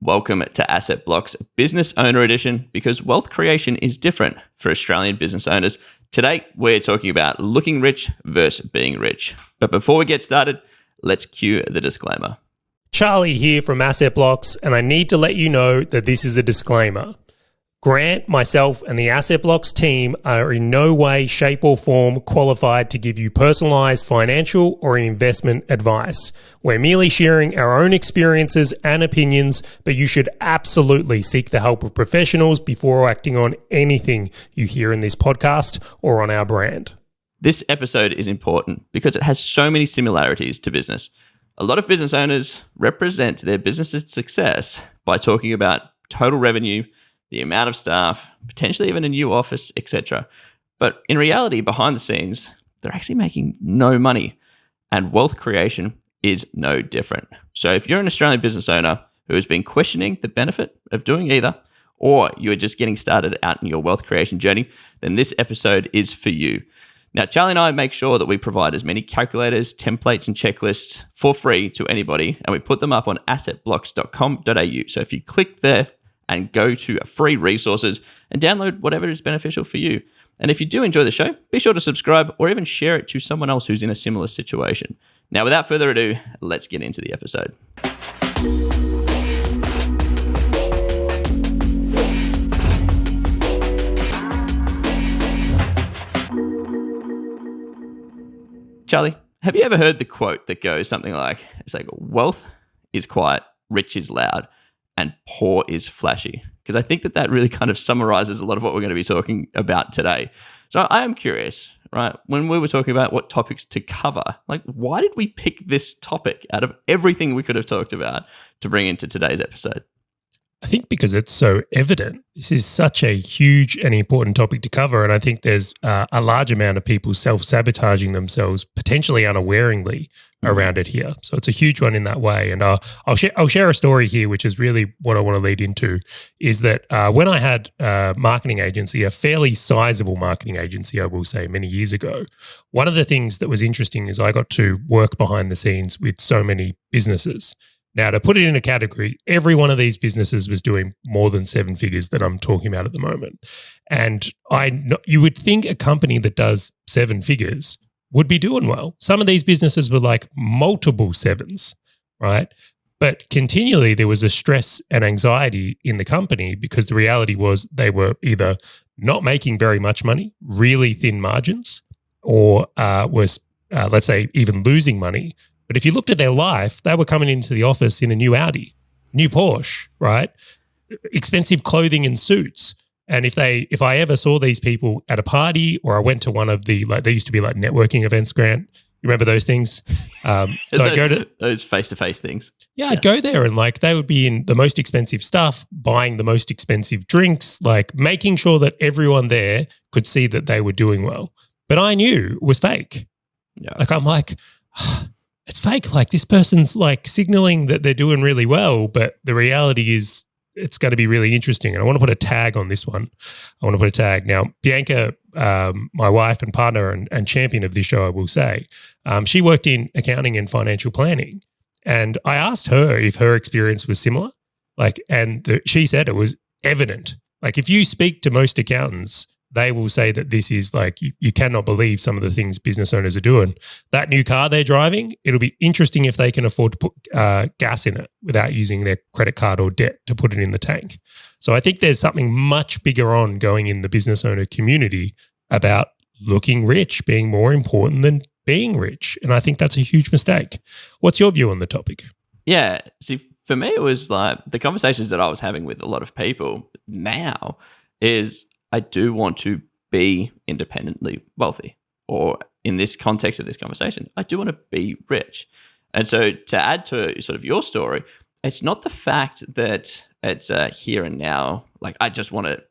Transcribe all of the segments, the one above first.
Welcome to Asset Block's Business Owner Edition, because wealth creation is different for Australian business owners. Today, we're talking about looking rich versus being rich. But before we get started, let's cue the disclaimer. Charley here from Asset Blocks, and I need to let you know that this is a disclaimer. Grant, myself, and the Asset Blocks team are in no way, shape, or form qualified to give you personalized financial or investment advice. We're merely sharing our own experiences and opinions, but you should absolutely seek the help of professionals before acting on anything you hear in this podcast or on our brand. This episode is important because it has so many similarities to business. A lot of business owners represent their business's success by talking about total revenue, the amount of staff, potentially even a new office, etc. But in reality, behind the scenes, they're actually making no money, and wealth creation is no different. So if you're an Australian business owner who has been questioning the benefit of doing either, or you're just getting started out in your wealth creation journey, then this episode is for you. Now, Charley and I make sure that we provide as many calculators, templates, and checklists for free to anybody, and we put them up on assetblocks.com.au. So if you click there and go to free resources and download whatever is beneficial for you. And if you do enjoy the show, be sure to subscribe or even share it to someone else who's in a similar situation. Now, without further ado, let's get into the episode. Charley, have you ever heard the quote that goes something like, it's like, wealth is quiet, rich is loud, and poor is flashy? Because I think that really kind of summarizes a lot of what we're going to be talking about today. So I am curious, right? When we were talking about what topics to cover, like, why did we pick this topic out of everything we could have talked about to bring into today's episode? I think because it's so evident. This is such a huge and important topic to cover, and I think there's a large amount of people self-sabotaging themselves, potentially unawareingly, around it here. So it's a huge one in that way. And I'll share a story here, which is really what I want to lead into, is that when I had a marketing agency, a fairly sizable marketing agency, I will say, many years ago, one of the things that was interesting is I got to work behind the scenes with so many businesses. Now, to put it in a category, every one of these businesses was doing more than seven figures that I'm talking about at the moment. And you would think a company that does seven figures would be doing well. Some of these businesses were like multiple sevens, right? But continually there was a stress and anxiety in the company because the reality was they were either not making very much money, really thin margins, or let's say, even losing money. But if you looked at their life, they were coming into the office in a new Audi, new Porsche, right? Expensive clothing and suits. And if I ever saw these people at a party, or I went to one of the, like, there used to be like networking events, Grant, you remember those things? So I'd go to those face-to-face things. Yeah, I'd go there and like they would be in the most expensive stuff, buying the most expensive drinks, like making sure that everyone there could see that they were doing well. But I knew it was fake. Yeah. Like I'm like, it's fake. Like this person's like signaling that they're doing really well, but the reality is it's going to be really interesting. And I want to put a tag on this one. I want to put a tag. Now, Bianca, my wife and partner and champion of this show, I will say, she worked in accounting and financial planning. And I asked her if her experience was similar. She said it was evident. Like if you speak to most accountants, they will say that this is like, you cannot believe some of the things business owners are doing. That new car they're driving, it'll be interesting if they can afford to put gas in it without using their credit card or debt to put it in the tank. So I think there's something much bigger on going in the business owner community about looking rich being more important than being rich. And I think that's a huge mistake. What's your view on the topic? Yeah. See, for me, it was like the conversations that I was having with a lot of people now is, I do want to be independently wealthy, or in this context of this conversation, I do want to be rich. And so to add to sort of your story, it's not the fact that it's here and now, like I just want to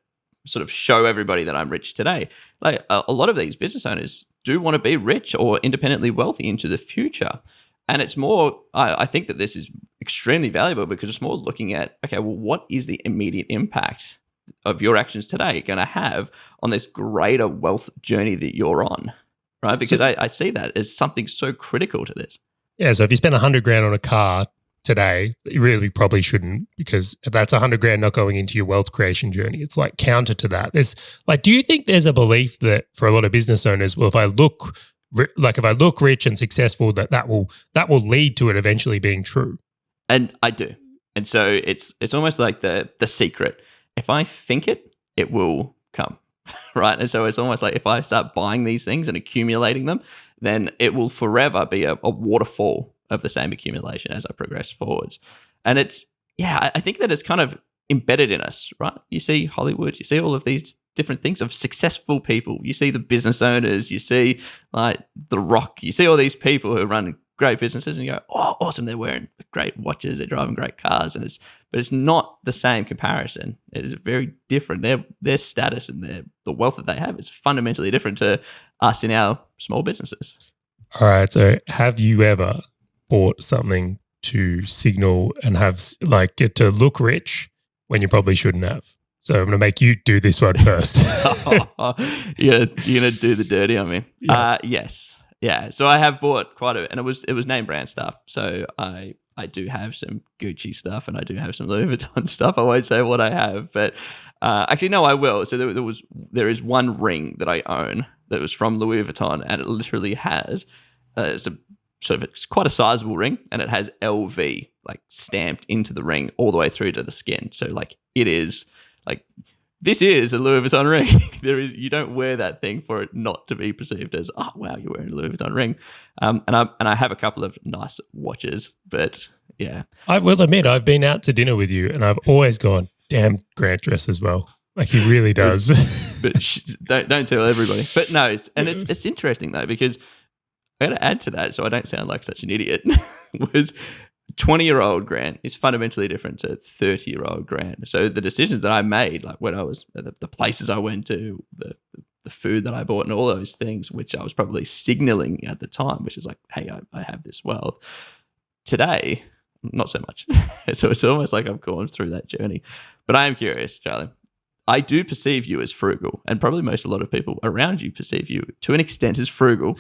sort of show everybody that I'm rich today. Like a lot of these business owners do want to be rich or independently wealthy into the future. And it's more, I think that this is extremely valuable because it's more looking at, okay, well, what is the immediate impact of your actions today going to have on this greater wealth journey that you're on, right? Because I see that as something so critical to this. Yeah, so if you spend $100,000 on a car today, you really probably shouldn't, because that's 100 grand not going into your wealth creation journey. It's like counter to that. There's like, do you think there's a belief that for a lot of business owners, well, if I look rich and successful, that will lead to it eventually being true? And I do. And so it's almost like the secret. If I think it, it will come, right? And so it's almost like if I start buying these things and accumulating them, then it will forever be a waterfall of the same accumulation as I progress forwards. And I think that it's kind of embedded in us, right? You see Hollywood, you see all of these different things of successful people. You see the business owners, you see like The Rock, you see all these people who run great businesses and you go, oh, awesome, they're wearing great watches, they're driving great cars, but it's not the same comparison. It is very different. Their status and the wealth that they have is fundamentally different to us in our small businesses. All right, so have you ever bought something to signal and get to look rich when you probably shouldn't have? So I'm going to make you do this one first. You're gonna do the dirty on me. Yeah. Yes. Yeah, so I have bought quite a bit, and it was name brand stuff. So I do have some Gucci stuff, and I do have some Louis Vuitton stuff. I won't say what I have, but actually, no, I will. So there is one ring that I own that was from Louis Vuitton, and it literally has it's quite a sizable ring, and it has LV like stamped into the ring all the way through to the skin. So like it is like, this is a Louis Vuitton ring. You don't wear that thing for it not to be perceived as, oh wow, you're wearing a Louis Vuitton ring. And I have a couple of nice watches, but yeah. I will admit, I've been out to dinner with you, and I've always gone, damn, Grant dresses well. Like he really does. But don't tell everybody. But no, it's interesting though, because I got to add to that so I don't sound like such an idiot. Was 20-year-old Grant is fundamentally different to 30-year-old Grant. So the decisions that I made, like when I was the places I went to, the food that I bought, and all those things, which I was probably signaling at the time, which is like, hey, I have this wealth. Today, not so much. So it's almost like I've gone through that journey. But I am curious, Charlie. I do perceive you as frugal, and probably a lot of people around you perceive you to an extent as frugal.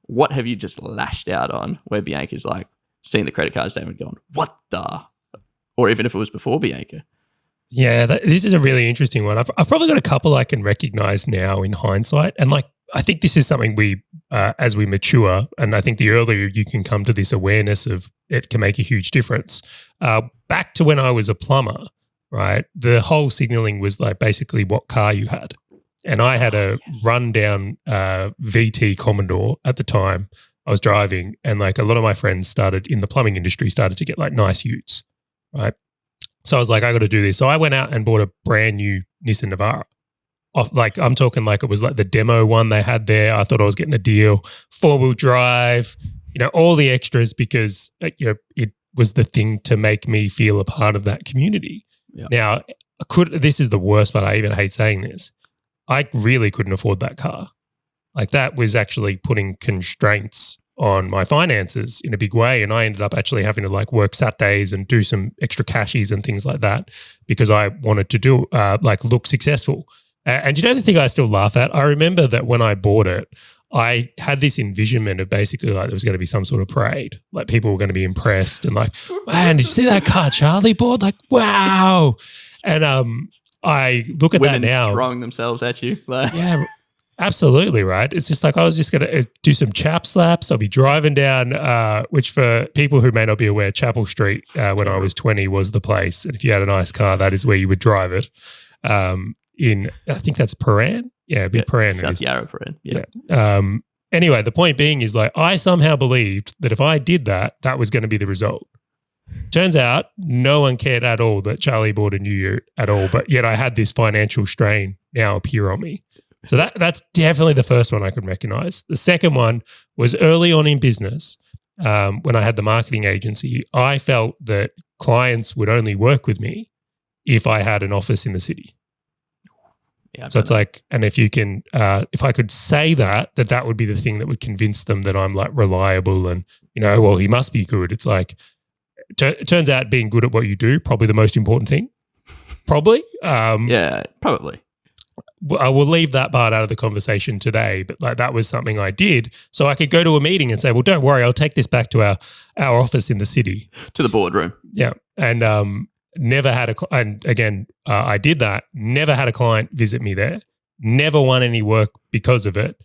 What have you just lashed out on where Bianca's like, seeing the credit card statement going, what the? Or even if it was before Bianca. Yeah, this is a really interesting one. I've probably got a couple I can recognize now in hindsight. And like, I think this is something we, as we mature, and I think the earlier you can come to this awareness of it can make a huge difference. Back to when I was a plumber, right? The whole signaling was like basically what car you had. And I had a rundown VT Commodore at the time. I was driving, and like a lot of my friends in the plumbing industry started to get like nice utes, right? So I was like, I got to do this. So I went out and bought a brand new Nissan Navara. I'm talking like it was like the demo one they had there. I thought I was getting a deal, 4-wheel drive, all the extras, because it was the thing to make me feel a part of that community. Yeah. Now, this is the worst part. I even hate saying this. I really couldn't afford that car. Like that was actually putting constraints on my finances in a big way. And I ended up actually having to like work Saturdays and do some extra cashies and things like that because I wanted to do look successful. And the thing I still laugh at? I remember that when I bought it, I had this envisionment of basically like there was going to be some sort of parade. Like people were going to be impressed and like, man, did you see that car Charley bought? Like, wow. And I look at women that now. Throwing themselves at you. Yeah. Absolutely, right? It's just like I was just going to do some chap slaps. I'll be driving down, which for people who may not be aware, Chapel Street when I was 20 was the place. And if you had a nice car, that is where you would drive it. I think that's Paran. Yeah, it'd be Paran. South Yarra Paran. Yeah. Anyway, the point being is like I somehow believed that if I did that, that was going to be the result. Turns out no one cared at all that Charley bought a new ute at all, but yet I had this financial strain now appear on me. So that's definitely the first one I could recognize. The second one was early on in business when I had the marketing agency. I felt that clients would only work with me if I had an office in the city. Yeah, so it's like, and if you can, if I could say that would be the thing that would convince them that I'm like reliable and, well, he must be good. It's like, it turns out being good at what you do, probably the most important thing. Probably. Yeah, probably. I will leave that part out of the conversation today, but like that was something I did. So I could go to a meeting and say, well, don't worry, I'll take this back to our office in the city. To the boardroom. Yeah. And never had and again, I did that, never had a client visit me there, never won any work because of it.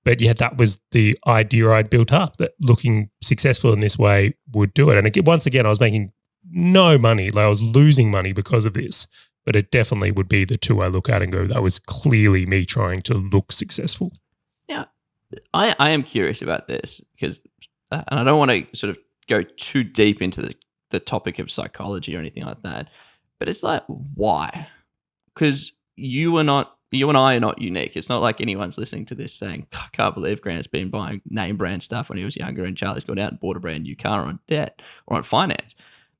But yeah, that was the idea I'd built up, that looking successful in this way would do it. And again, once again, I was making no money. Like I was losing money because of this. But it definitely would be the two I look at and go, that was clearly me trying to look successful. Now, I am curious about this because, and I don't want to sort of go too deep into the topic of psychology or anything like that, but it's like, why? Because you and I are not unique. It's not like anyone's listening to this saying, I can't believe Grant's been buying name brand stuff when he was younger and Charlie's gone out and bought a brand new car on debt or on finance.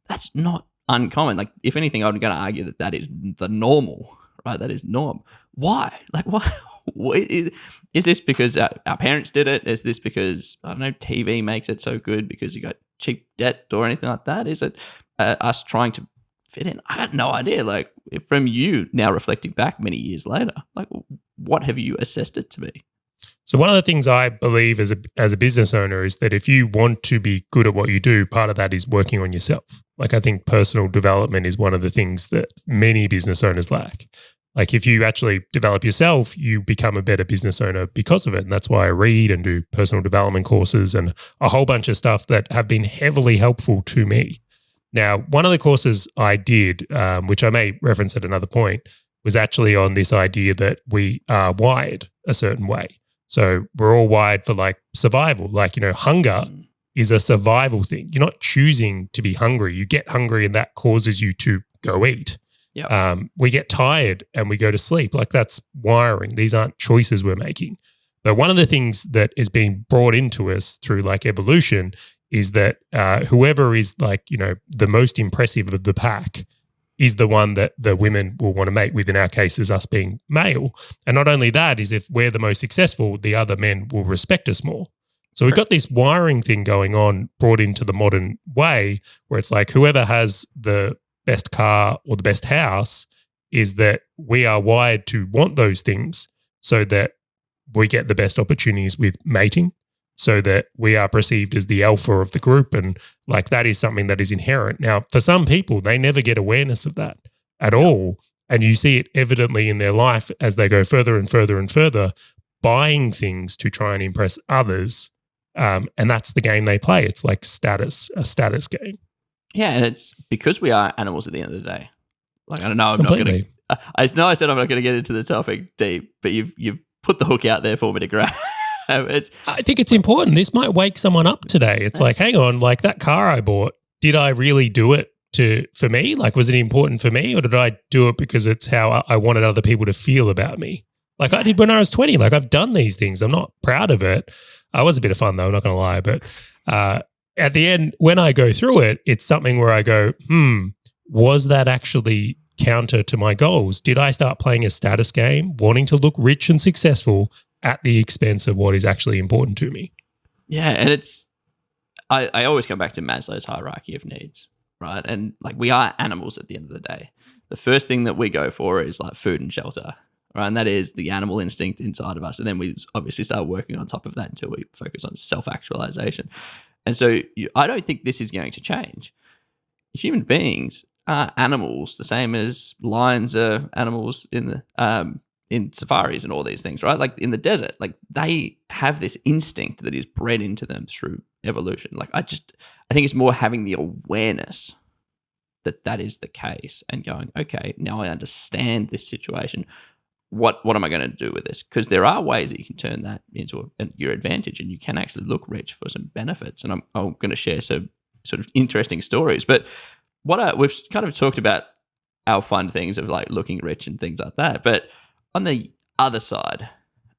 That's not uncommon. Like, if anything, I'm going to argue that is the normal, right? That is norm. Why? Like, why? Is this because our parents did it? Is this because, I don't know, TV makes it so good because you got cheap debt or anything like that? Is it us trying to fit in? I had no idea. Like, from you now reflecting back many years later, like, what have you assessed it to be? So one of the things I believe as a business owner is that if you want to be good at what you do, part of that is working on yourself. Like, I think personal development is one of the things that many business owners lack. Like, if you actually develop yourself, you become a better business owner because of it. And that's why I read and do personal development courses and a whole bunch of stuff that have been heavily helpful to me. Now, one of the courses I did, which I may reference at another point, was actually on this idea that we are wired a certain way. So we're all wired for like survival. Like, hunger is a survival thing. You're not choosing to be hungry. You get hungry and that causes you to go eat. Yep. We get tired and we go to sleep. Like, that's wiring. These aren't choices we're making. But one of the things that is being brought into us through like evolution is that whoever is like, the most impressive of the pack is the one that the women will want to mate with, in our case, is us being male. And not only that, is if we're the most successful, the other men will respect us more. So we've got this wiring thing going on brought into the modern way where it's like whoever has the best car or the best house is that we are wired to want those things so that we get the best opportunities with mating, so that we are perceived as the alpha of the group. And like, that is something that is inherent. Now, for some people, they never get awareness of that at all. And you see it evidently in their life as they go further and further and further, buying things to try and impress others. And that's the game they play. It's like a status game. Yeah, and it's because we are animals at the end of the day. Like, I don't know, Completely. I know I said I'm not going to get into the topic deep, but you've put the hook out there for me to grab. I think it's important. This might wake someone up today. It's like, hang on, like that car I bought, did I really do it for me? Like, was it important for me, or did I do it because it's how I wanted other people to feel about me? Like I did when I was 20. Like, I've done these things. I'm not proud of it. I was a bit of fun though, I'm not going to lie. But at the end, when I go through it, it's something where I go, was that actually counter to my goals? Did I start playing a status game, wanting to look rich and successful at the expense of what is actually important to me? Yeah, and I always come back to Maslow's hierarchy of needs, right? And like, we are animals at the end of the day. The first thing that we go for is like food and shelter, right? And that is the animal instinct inside of us. And then we obviously start working on top of that until we focus on self-actualization. And so I don't think this is going to change. Human beings are animals, the same as lions are animals in safaris and all these things, right? Like in the desert, like they have this instinct that is bred into them through evolution. Like I think it's more having the awareness that is the case and going, okay, now I understand this situation. What am I going to do with this? Because there are ways that you can turn that into your advantage, and you can actually look rich for some benefits. And I'm going to share some sort of interesting stories. But we've kind of talked about our fun things of like looking rich and things like that. But on the other side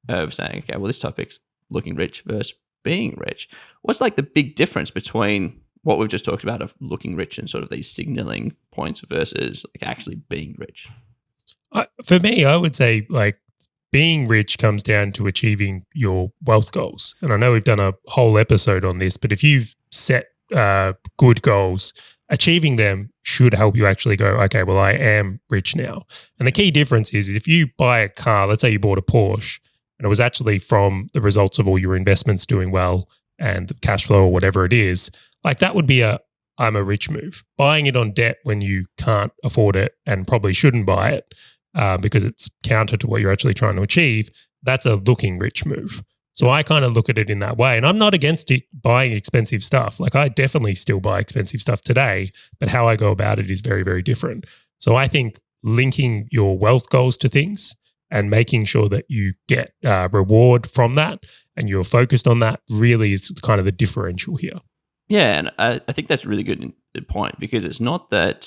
of saying, okay, well, this topic's looking rich versus being rich, what's like the big difference between what we've just talked about of looking rich and sort of these signaling points versus like actually being rich? For me, I would say like being rich comes down to achieving your wealth goals. And I know we've done a whole episode on this, but if you've set good goals, achieving them should help you actually go, okay, well, I am rich now. And the key difference is if you buy a car, let's say you bought a Porsche, and it was actually from the results of all your investments doing well and the cash flow or whatever it is, like that would be I'm a rich move. Buying it on debt when you can't afford it and probably shouldn't buy it because it's counter to what you're actually trying to achieve, that's a looking rich move. So I kind of look at it in that way. And I'm not against buying expensive stuff. Like I definitely still buy expensive stuff today, but how I go about it is very, very different. So I think linking your wealth goals to things and making sure that you get reward from that and you're focused on that really is kind of the differential here. Yeah, and I think that's a really good point, because it's not that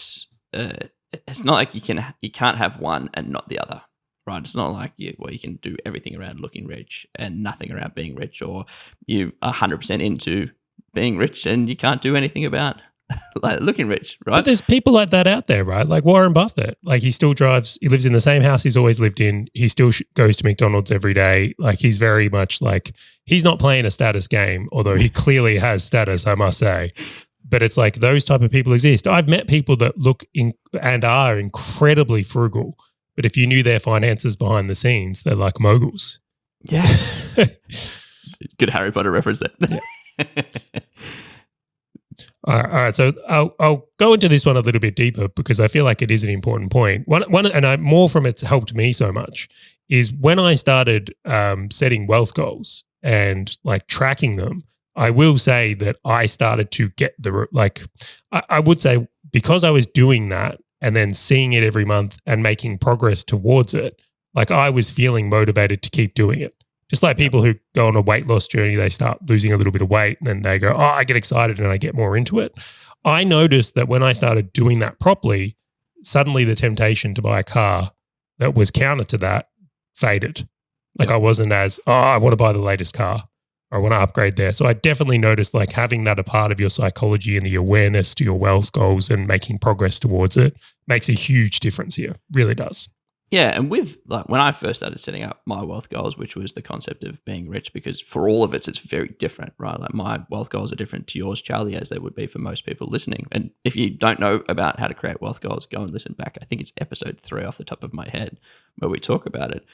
it's not like you can't have one and not the other, right? It's not like you can do everything around looking rich and nothing around being rich, or you are 100% into being rich and you can't do anything about like looking rich, right? But there's people like that out there, right? Like Warren Buffett, like he still drives, he lives in the same house he's always lived in. He still goes to McDonald's every day. Like he's very much like, he's not playing a status game, although he clearly has status, I must say. But it's like those type of people exist. I've met people that look and are incredibly frugal, but if you knew their finances behind the scenes, they're like moguls. Yeah. Good Harry Potter reference there. Yeah. All right, so I'll go into this one a little bit deeper because I feel like it is an important point. More from it's helped me so much is when I started setting wealth goals and like tracking them. I will say that I started to get I would say because I was doing that and then seeing it every month and making progress towards it, like I was feeling motivated to keep doing it. Just like people who go on a weight loss journey, they start losing a little bit of weight and then they go, oh, I get excited and I get more into it. I noticed that when I started doing that properly, suddenly the temptation to buy a car that was counter to that faded. Like I wasn't as, I want to buy the latest car or I want to upgrade there. So I definitely noticed like having that a part of your psychology and the awareness to your wealth goals and making progress towards it makes a huge difference here. Really does. Yeah, and with like when I first started setting up my wealth goals, which was the concept of being rich, because for all of it, it's very different, right? Like my wealth goals are different to yours, Charley, as they would be for most people listening. And if you don't know about how to create wealth goals, go and listen back. I think it's episode 3 off the top of my head where we talk about it.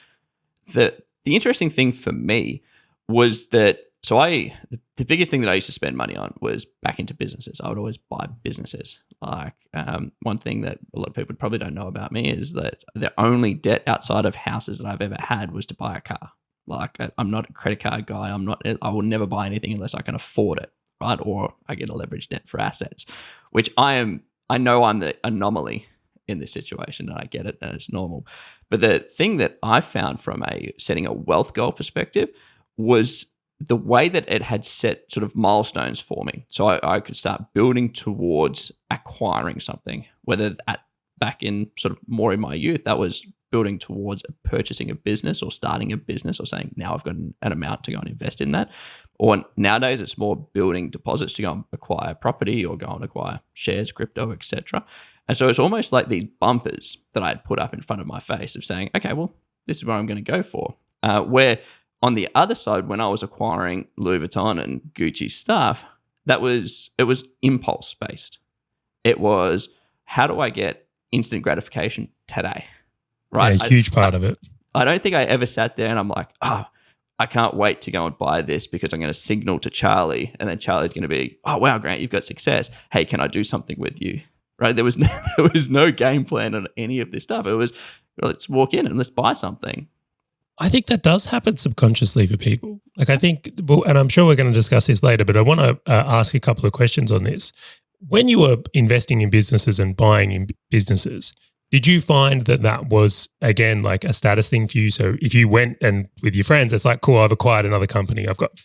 The interesting thing for me was that the biggest thing that I used to spend money on was back into businesses. I would always buy businesses. Like one thing that a lot of people probably don't know about me is that the only debt outside of houses that I've ever had was to buy a car. Like I'm not a credit card guy. I will never buy anything unless I can afford it, right? Or I get a leveraged debt for assets, which I know I'm the anomaly in this situation, and I get it and it's normal. But the thing that I found from setting a wealth goal perspective was the way that it had set sort of milestones for me. So I could start building towards acquiring something, whether back in sort of more in my youth, that was building towards purchasing a business or starting a business or saying, now I've got an amount to go and invest in that. Or nowadays it's more building deposits to go and acquire property or go and acquire shares, crypto, etc. And so it's almost like these bumpers that I had put up in front of my face of saying, okay, well, this is what I'm going to go for. Where on the other side, when I was acquiring Louis Vuitton and Gucci stuff, it was impulse based. It was, how do I get instant gratification today? Right, Yeah, a huge part of it. I don't think I ever sat there and I'm like, I can't wait to go and buy this because I'm going to signal to Charley, and then Charley's going to be, oh wow, Grant, you've got success. Hey, can I do something with you? Right? There was no game plan on any of this stuff. It was, let's walk in and let's buy something. I think that does happen subconsciously for people. Like I think, and I'm sure we're going to discuss this later, but I want to ask a couple of questions on this. When you were investing in businesses and buying in businesses, did you find that was, again, like a status thing for you? So if you went and with your friends, it's like, cool, I've acquired another company. I've got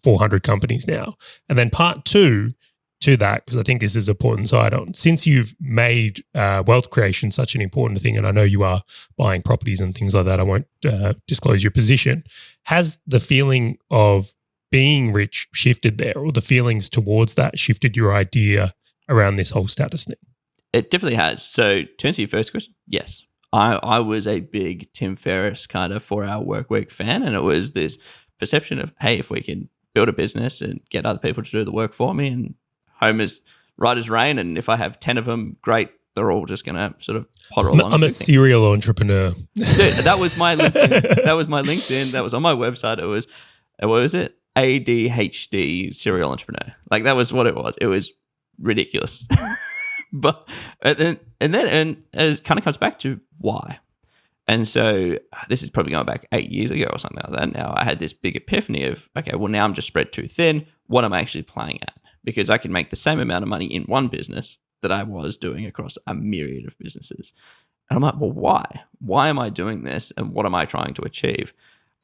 400 companies now. And then part 2 to that, because I think this is an important side on, since you've made wealth creation such an important thing, and I know you are buying properties and things like that, I won't disclose your position, has the feeling of being rich shifted there, or the feelings towards that shifted your idea around this whole status thing? It definitely has. So to answer your first question, yes. I was a big Tim Ferriss kind of 4-hour work week fan, and it was this perception of, hey, if we can build a business and get other people to do the work for me, and Homer's right as rain. And if I have 10 of them, great. They're all just going to sort of potter along. I'm a serial entrepreneur. Dude, that was my LinkedIn. That was on my website. It was, what was it? ADHD serial entrepreneur. Like that was what it was. It was ridiculous. But and it kind of comes back to why. And so this is probably going back 8 years ago or something like that. Now I had this big epiphany of, okay, well now I'm just spread too thin. What am I actually playing at? Because I can make the same amount of money in one business that I was doing across a myriad of businesses. And I'm like, well, why? Why am I doing this? And what am I trying to achieve?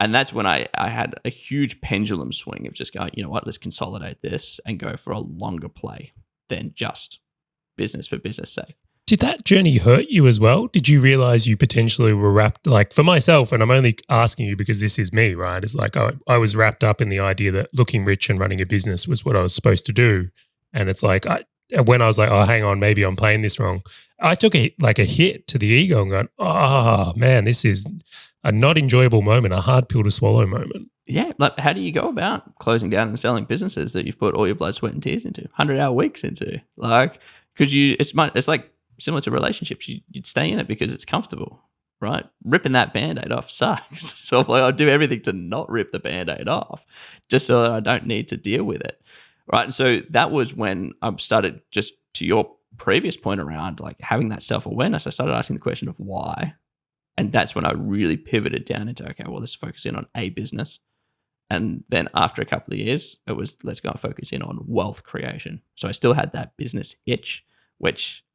And that's when I had a huge pendulum swing of just going, you know what, let's consolidate this and go for a longer play than just business for business sake. Did that journey hurt you as well? Did you realize you potentially were wrapped, like for myself, and I'm only asking you because this is me, right? It's like I was wrapped up in the idea that looking rich and running a business was what I was supposed to do. And it's like, when I was like, oh, hang on, maybe I'm playing this wrong, I took a hit to the ego and going, oh man, this is a not enjoyable moment, a hard pill to swallow moment. Yeah, like how do you go about closing down and selling businesses that you've put all your blood, sweat, and tears into, 100-hour weeks into? Like, because it's like similar to relationships. You'd stay in it because it's comfortable, right? Ripping that Band-Aid off sucks. So like, I'll do everything to not rip the Band-Aid off, just so that I don't need to deal with it. Right. And so that was when I started, just to your previous point around like having that self-awareness, I started asking the question of why. And that's when I really pivoted down into, okay, well, let's focus in on a business. And then after a couple of years, it was, let's go and focus in on wealth creation. So I still had that business itch,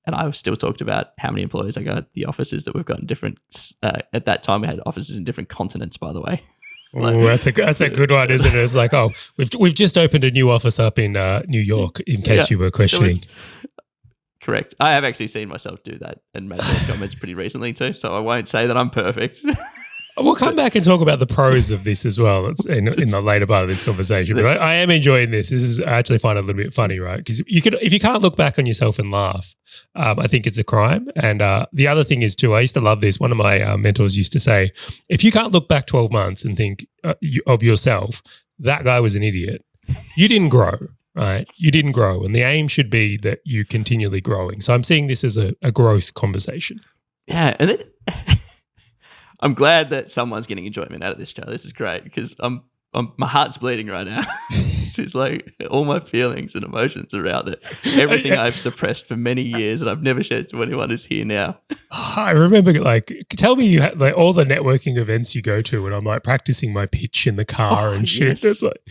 and I still talked about how many employees I got, the offices that we've got in different, at that time we had offices in different continents, by the way. Oh, that's a good one, isn't it? It's like, oh, we've just opened a new office up in New York, in case you were questioning. Correct. I have actually seen myself do that and made those comments pretty recently too, so I won't say that I'm perfect. We'll come back and talk about the pros of this as well in the later part of this conversation. But I am enjoying this. I actually find it a little bit funny, right? Because if you can't look back on yourself and laugh, I think it's a crime. And the other thing is too, I used to love this. One of my mentors used to say, if you can't look back 12 months and think of yourself, that guy was an idiot. You didn't grow, right? You didn't grow. And the aim should be that you're continually growing. So I'm seeing this as a growth conversation. Yeah. And then I'm glad that someone's getting enjoyment out of this, Charlie. This is great because my heart's bleeding right now. This is like all my feelings and emotions are out there. Everything I've suppressed for many years and I've never shared to anyone is here now. I remember, like, tell me you had like all the networking events you go to, and I'm like practicing my pitch in the car and shit. Yes. It's like,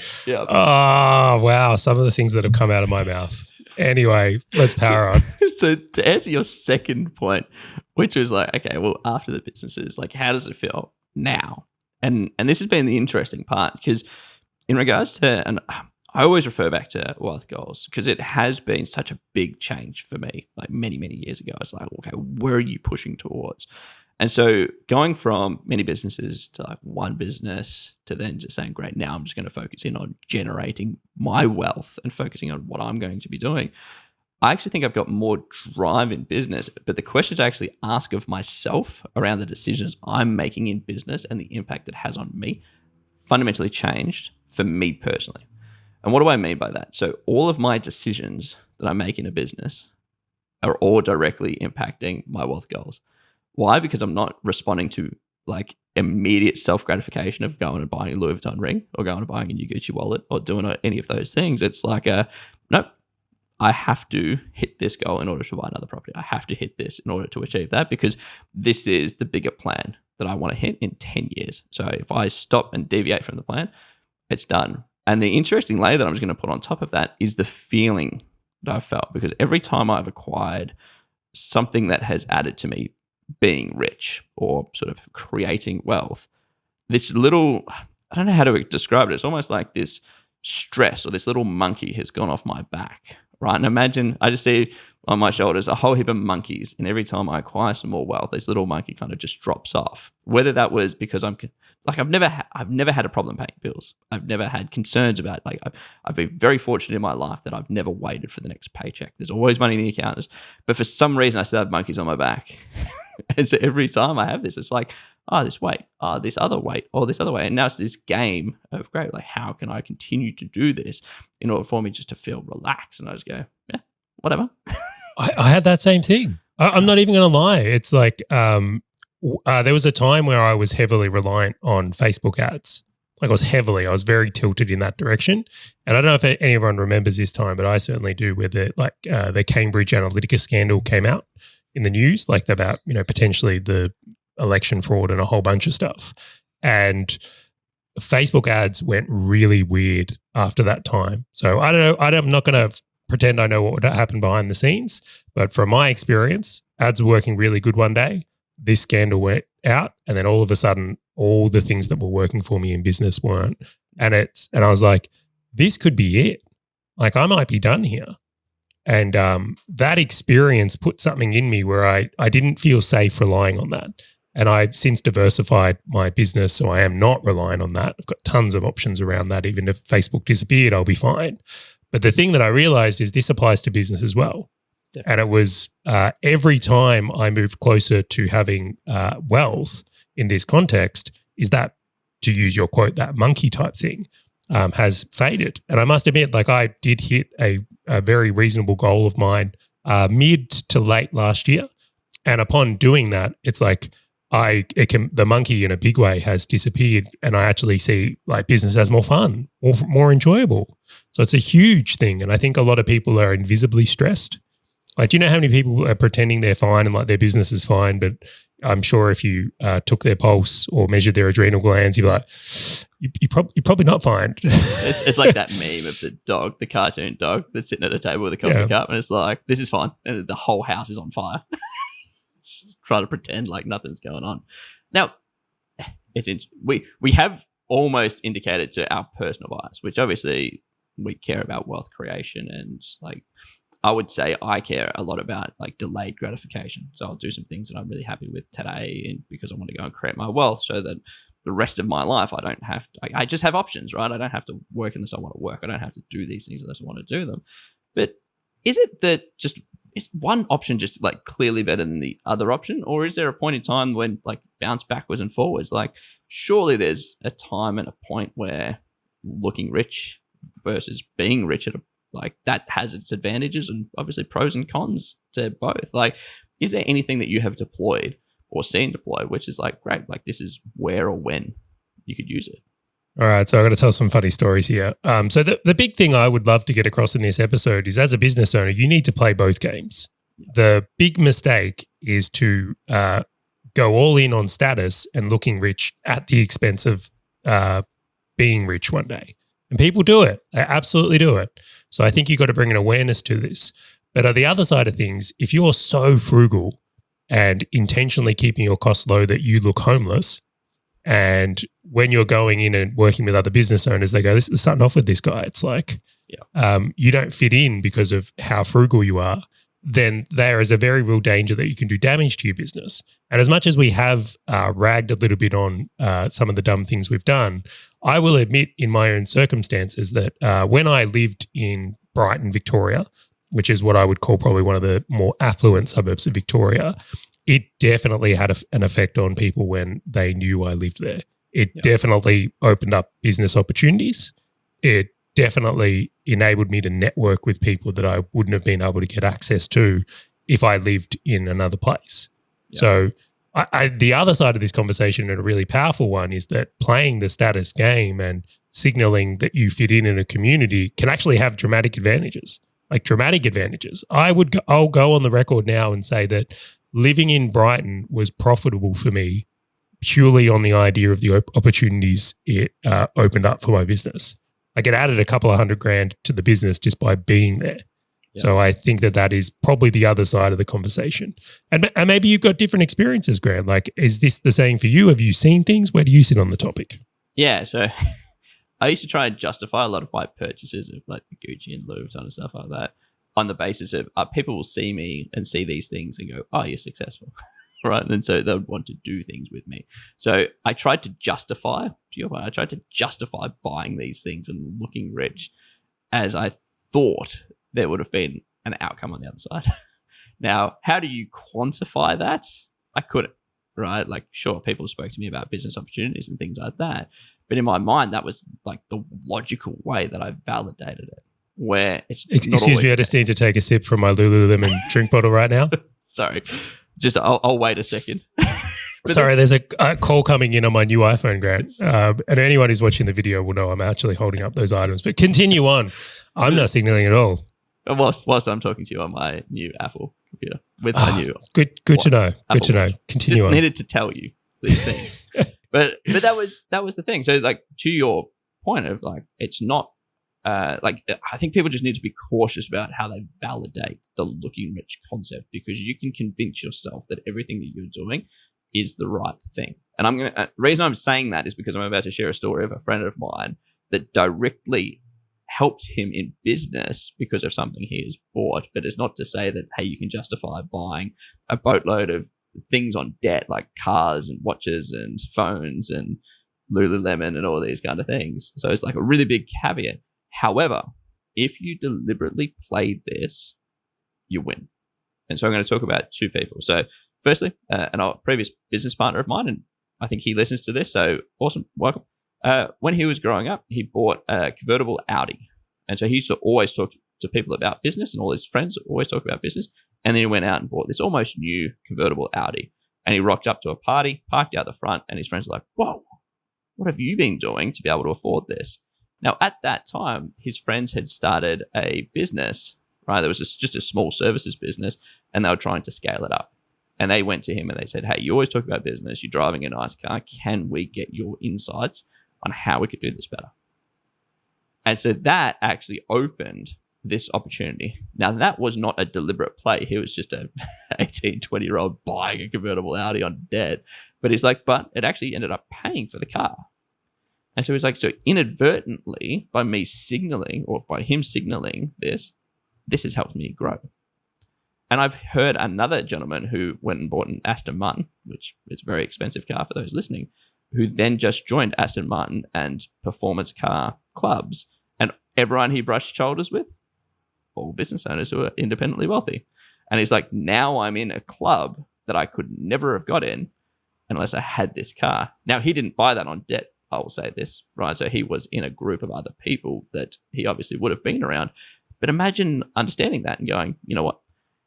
oh wow, some of the things that have come out of my mouth. Anyway, let's power on. So to answer your second point, which was like, okay, well, after the businesses, like, how does it feel now? And this has been the interesting part because in regards to, and I always refer back to wealth goals because it has been such a big change for me, like many, many years ago. It's like, okay, where are you pushing towards? And so going from many businesses to like one business to then just saying, great, now I'm just going to focus in on generating my wealth and focusing on what I'm going to be doing. I actually think I've got more drive in business, but the question to actually ask of myself around the decisions I'm making in business and the impact it has on me fundamentally changed for me personally. And what do I mean by that? So all of my decisions that I make in a business are all directly impacting my wealth goals. Why? Because I'm not responding to like immediate self-gratification of going and buying a Louis Vuitton ring or going and buying a new Gucci wallet or doing any of those things. It's like nope, I have to hit this goal in order to buy another property. I have to hit this in order to achieve that because this is the bigger plan that I want to hit in 10 years. So if I stop and deviate from the plan, it's done. And the interesting layer that I'm just going to put on top of that is the feeling that I've felt because every time I've acquired something that has added to me being rich or sort of creating wealth, this little, I don't know how to describe it. It's almost like this stress or this little monkey has gone off my back, right? And imagine I just see on my shoulders a whole heap of monkeys, and every time I acquire some more wealth, this little monkey kind of just drops off. Whether that was because I'm like I've never had a problem paying bills. I've never had concerns about like I've been very fortunate in my life that I've never waited for the next paycheck. There's always money in the account, but for some reason I still have monkeys on my back. And so every time I have this, it's like, oh, this weight, oh, this other weight, or this other way. And now it's this game of great, like how can I continue to do this in order for me just to feel relaxed? And I just go, yeah, whatever. I had that same thing. I'm not even going to lie. It's like there was a time where I was heavily reliant on Facebook ads. Like I was very tilted in that direction. And I don't know if anyone remembers this time, but I certainly do, where the Cambridge Analytica scandal came out in the news, like about, potentially the election fraud and a whole bunch of stuff. And Facebook ads went really weird after that time. So I don't know. I'm not going to pretend I know what would happen behind the scenes, but from my experience, ads were working really good one day. This scandal went out, and then all of a sudden, all the things that were working for me in business weren't. And I was like, this could be it. Like, I might be done here. And that experience put something in me where I didn't feel safe relying on that. And I've since diversified my business, so I am not relying on that. I've got tons of options around that. Even if Facebook disappeared, I'll be fine. But the thing that I realized is this applies to business as well. Definitely. And it was every time I moved closer to having wealth in this context, is that, to use your quote, that monkey type thing has faded. And I must admit, like, I did hit a very reasonable goal of mine mid to late last year. And upon doing that, it's like the monkey in a big way has disappeared, and I actually see like business as more fun, more enjoyable. So it's a huge thing. And I think a lot of people are invisibly stressed. Like, do you know how many people are pretending they're fine and like their business is fine? But I'm sure if you took their pulse or measured their adrenal glands, you'd be like, you're probably not fine. It's like that meme of the dog, the cartoon dog that's sitting at a table with a coffee cup, and it's like, this is fine. And the whole house is on fire. Just trying to pretend like nothing's going on. Now, we have almost indicated to our personal bias, which obviously we care about wealth creation, and like I would say I care a lot about like delayed gratification. So I'll do some things that I'm really happy with today, and because I want to go and create my wealth, so that the rest of my life I don't have to, I just have options, right? I don't have to work unless I want to work. I don't have to do these things unless I want to do them. But is it that is one option just like clearly better than the other option? Or is there a point in time when like bounce backwards and forwards? Like, surely there's a time and a point where looking rich versus being rich like that has its advantages and obviously pros and cons to both. Like, is there anything that you have deployed or seen deployed which is like, great, like this is where or when you could use it? All right, so I've got to tell some funny stories here. So the big thing I would love to get across in this episode is, as a business owner, you need to play both games. The big mistake is to go all in on status and looking rich at the expense of being rich one day. And people do it. They absolutely do it. So I think you've got to bring an awareness to this. But on the other side of things, if you're so frugal and intentionally keeping your costs low that you look homeless, and when you're going in and working with other business owners, they go, "This is starting off with this guy." It's like, you don't fit in because of how frugal you are. Then there is a very real danger that you can do damage to your business. And as much as we have ragged a little bit on some of the dumb things we've done, I will admit in my own circumstances that when I lived in Brighton, Victoria, which is what I would call probably one of the more affluent suburbs of Victoria, it definitely had an effect on people when they knew I lived there. It definitely opened up business opportunities. It definitely enabled me to network with people that I wouldn't have been able to get access to if I lived in another place. Yeah. So the other side of this conversation, and a really powerful one, is that playing the status game and signaling that you fit in a community can actually have dramatic advantages. Like dramatic advantages. I'll go on the record now and say that living in Brighton was profitable for me purely on the idea of the opportunities it opened up for my business. Like, it added a couple of $100,000 to the business just by being there. Yeah. So I think that is probably the other side of the conversation. And maybe you've got different experiences, Grant. Like, is this the same for you? Have you seen things? Where do you sit on the topic? Yeah, so I used to try and justify a lot of my purchases of like Gucci and Louis Vuitton and stuff like that on the basis of people will see me and see these things and go, "Oh, you're successful." Right. And so they would want to do things with me. So I tried to justify, buying these things and looking rich as I thought there would have been an outcome on the other side. Now, how do you quantify that? I couldn't, right? Like, sure, people spoke to me about business opportunities and things like that. But in my mind, that was like the logical way that I validated it. where it's Excuse me, I just need to take a sip from my Lululemon drink bottle right now. Sorry. Just I'll wait a second. Sorry, there's a call coming in on my new iPhone, Grant. And anyone who's watching the video will know I'm actually holding up those items. But continue on. I'm not signaling at all. Whilst I'm talking to you on my new Apple computer with my new good to know. Good to know. Continue just on. Needed to tell you these things. but that was the thing. So like to your point of like it's not like I think people just need to be cautious about how they validate the looking rich concept, because you can convince yourself that everything that you're doing is the right thing. And the reason I'm saying that is because I'm about to share a story of a friend of mine that directly helped him in business because of something he has bought. But it's not to say that, hey, you can justify buying a boatload of things on debt like cars and watches and phones and Lululemon and all these kind of things. So it's like a really big caveat. However, if you deliberately play this, you win. And so I'm going to talk about two people. So firstly, a previous business partner of mine, and I think he listens to this, so awesome, welcome. When he was growing up, he bought a convertible Audi. And so he used to always talk to people about business, and all his friends always talk about business. And then he went out and bought this almost new convertible Audi. And he rocked up to a party, parked out the front, and his friends were like, whoa, what have you been doing to be able to afford this? Now, at that time, his friends had started a business, right? There was just a small services business, and they were trying to scale it up. And they went to him and they said, hey, you always talk about business. You're driving a nice car. Can we get your insights on how we could do this better? And so that actually opened this opportunity. Now, that was not a deliberate play. He was just a 18, 20-year-old buying a convertible Audi on debt. But he's like, but it actually ended up paying for the car. And so he's like, so inadvertently, by me signaling, or by him signaling this has helped me grow. And I've heard another gentleman who went and bought an Aston Martin, which is a very expensive car for those listening, who then just joined Aston Martin and performance car clubs. And everyone he brushed shoulders with, all business owners who are independently wealthy. And he's like, now I'm in a club that I could never have got in unless I had this car. Now, he didn't buy that on debt, I will say this, right? So he was in a group of other people that he obviously would have been around. But imagine understanding that and going, you know what?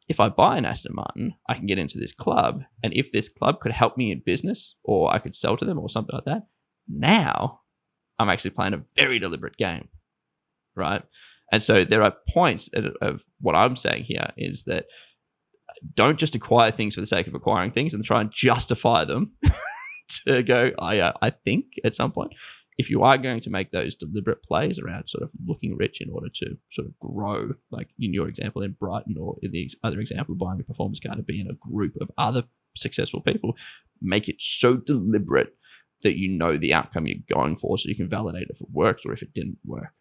If I buy an Aston Martin, I can get into this club. And if this club could help me in business, or I could sell to them or something like that, now I'm actually playing a very deliberate game, right? And so there are points of what I'm saying here is that don't just acquire things for the sake of acquiring things and try and justify them to go, oh yeah, I think at some point. If you are going to make those deliberate plays around sort of looking rich in order to sort of grow, like in your example in Brighton, or in the other example, buying a performance car to be in a group of other successful people, make it so deliberate that you know the outcome you're going for, so you can validate if it works or if it didn't work.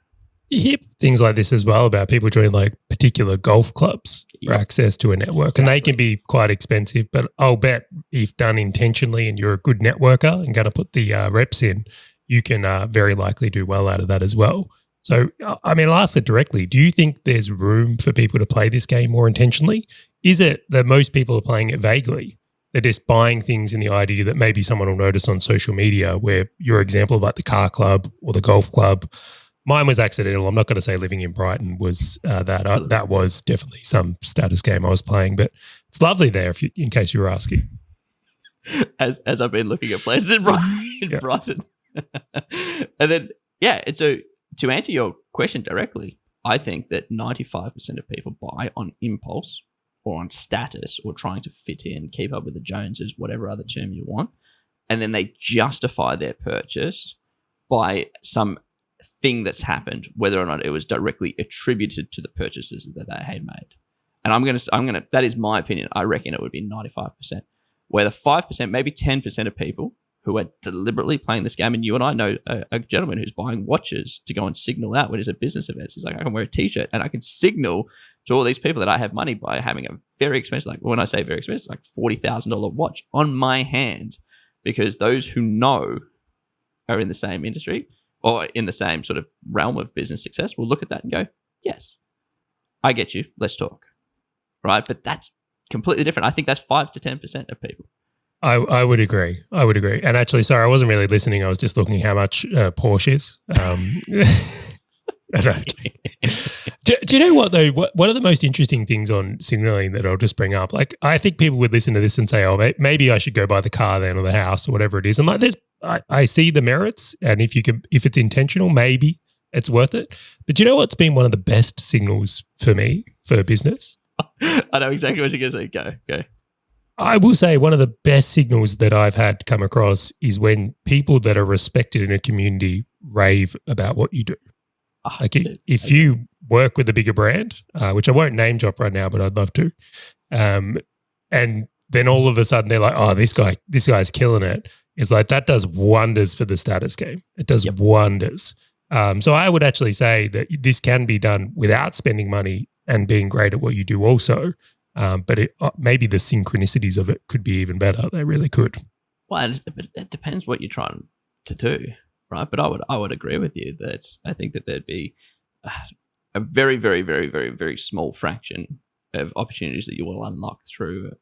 You hear things like this as well about people joining like particular golf clubs for access to a network. Exactly. And they can be quite expensive, but I'll bet if done intentionally and you're a good networker and going to put the reps in, you can very likely do well out of that as well. So, I mean, I'll ask it directly. Do you think there's room for people to play this game more intentionally? Is it that most people are playing it vaguely? They're just buying things in the idea that maybe someone will notice on social media, where your example of like the car club or the golf club, mine was accidental. I'm not going to say living in Brighton was that. That was definitely some status game I was playing, but it's lovely there in case you were asking. As I've been looking at places in Brighton. And then, so to answer your question directly, I think that 95% of people buy on impulse or on status or trying to fit in, keep up with the Joneses, whatever other term you want. And then they justify their purchase by some thing that's happened, whether or not it was directly attributed to the purchases that they had made. And I'm going to, that is my opinion. I reckon it would be 95%, where the 5%, maybe 10% of people who are deliberately playing this game. And you and I know a gentleman who's buying watches to go and signal out when he's at business events. He's like, I can wear a t-shirt and I can signal to all these people that I have money by having a very expensive, like when I say very expensive, like $40,000 watch on my hand, because those who know are in the same industry or in the same sort of realm of business success will look at that and go, yes, I get you. Let's talk. Right. But that's completely different. I think that's 5 to 10% of people. I would agree. And actually, sorry, I wasn't really listening. I was just looking how much Porsche is. Do you know what though? One of the most interesting things on signaling that I'll just bring up, like I think people would listen to this and say, "Oh, maybe I should go buy the car then, or the house, or whatever it is." And like, I see the merits, and if it's intentional, maybe it's worth it. But do you know what's been one of the best signals for me for business? I know exactly what you're going to say. Go. I will say one of the best signals that I've had come across is when people that are respected in a community rave about what you do. Like if you work with a bigger brand, which I won't name drop right now, but I'd love to, and then all of a sudden they're like, "Oh, this guy's killing it." It's like that does wonders for the status game. It does wonders. So I would actually say that this can be done without spending money and being great at what you do also. But maybe the synchronicities of it could be even better. They really could. Well, it depends what you're trying to do, right? But I would agree with you that I think that there'd be a very, very, very, very, very small fraction of opportunities that you will unlock through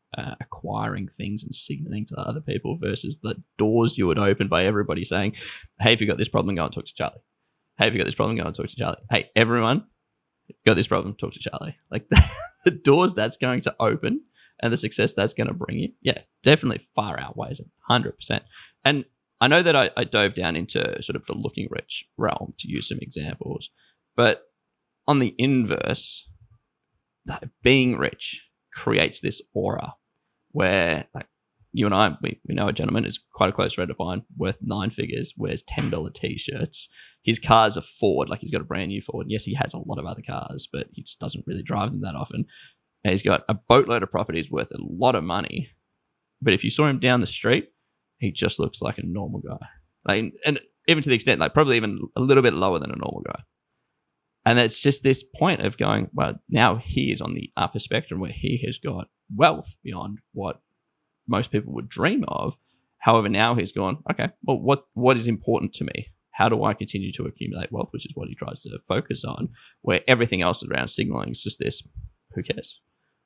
acquiring things and signaling to other people versus the doors you would open by everybody saying, "Hey, if you got this problem, go and talk to Charlie. Hey, if you got this problem, go and talk to Charlie. Hey, everyone, got this problem, talk to Charlie." Like the doors that's going to open and the success that's going to bring you, definitely far outweighs it, 100%. And I know that I dove down into sort of the looking rich realm to use some examples, but on the inverse, being rich creates this aura where, like, you and I, we know a gentleman is quite a close friend of mine, worth 9 figures, wears $10 t-shirts. His car's a Ford, like he's got a brand new Ford. Yes, he has a lot of other cars, but he just doesn't really drive them that often. And he's got a boatload of properties worth a lot of money. But if you saw him down the street, he just looks like a normal guy. Like, and even to the extent, like probably even a little bit lower than a normal guy. And it's just this point of going, well, now he is on the upper spectrum where he has got wealth beyond what most people would dream of. However, now he's gone, okay, well, what is important to me? How do I continue to accumulate wealth, which is what he tries to focus on, where everything else around signaling is just this, who cares?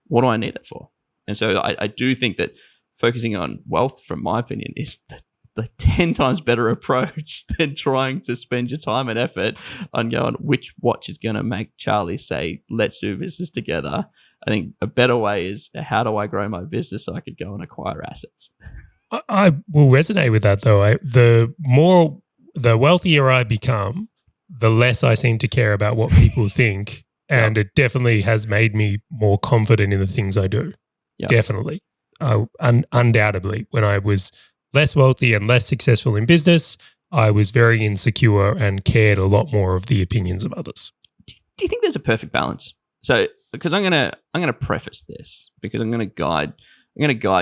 What do I need it for? And so I do think that focusing on wealth, from my opinion, is the 10 times better approach than trying to spend your time and effort on going, which watch is going to make Charlie say, let's do business together. I think a better way is, how do I grow my business so I could go and acquire assets? I will resonate with that though. The wealthier I become, the less I seem to care about what people think. And it definitely has made me more confident in the things I do. Yep. Definitely. Undoubtedly. When I was less wealthy and less successful in business, I was very insecure and cared a lot more of the opinions of others. Do you think there's a perfect balance? So, because I'm gonna preface this, because I'm gonna guide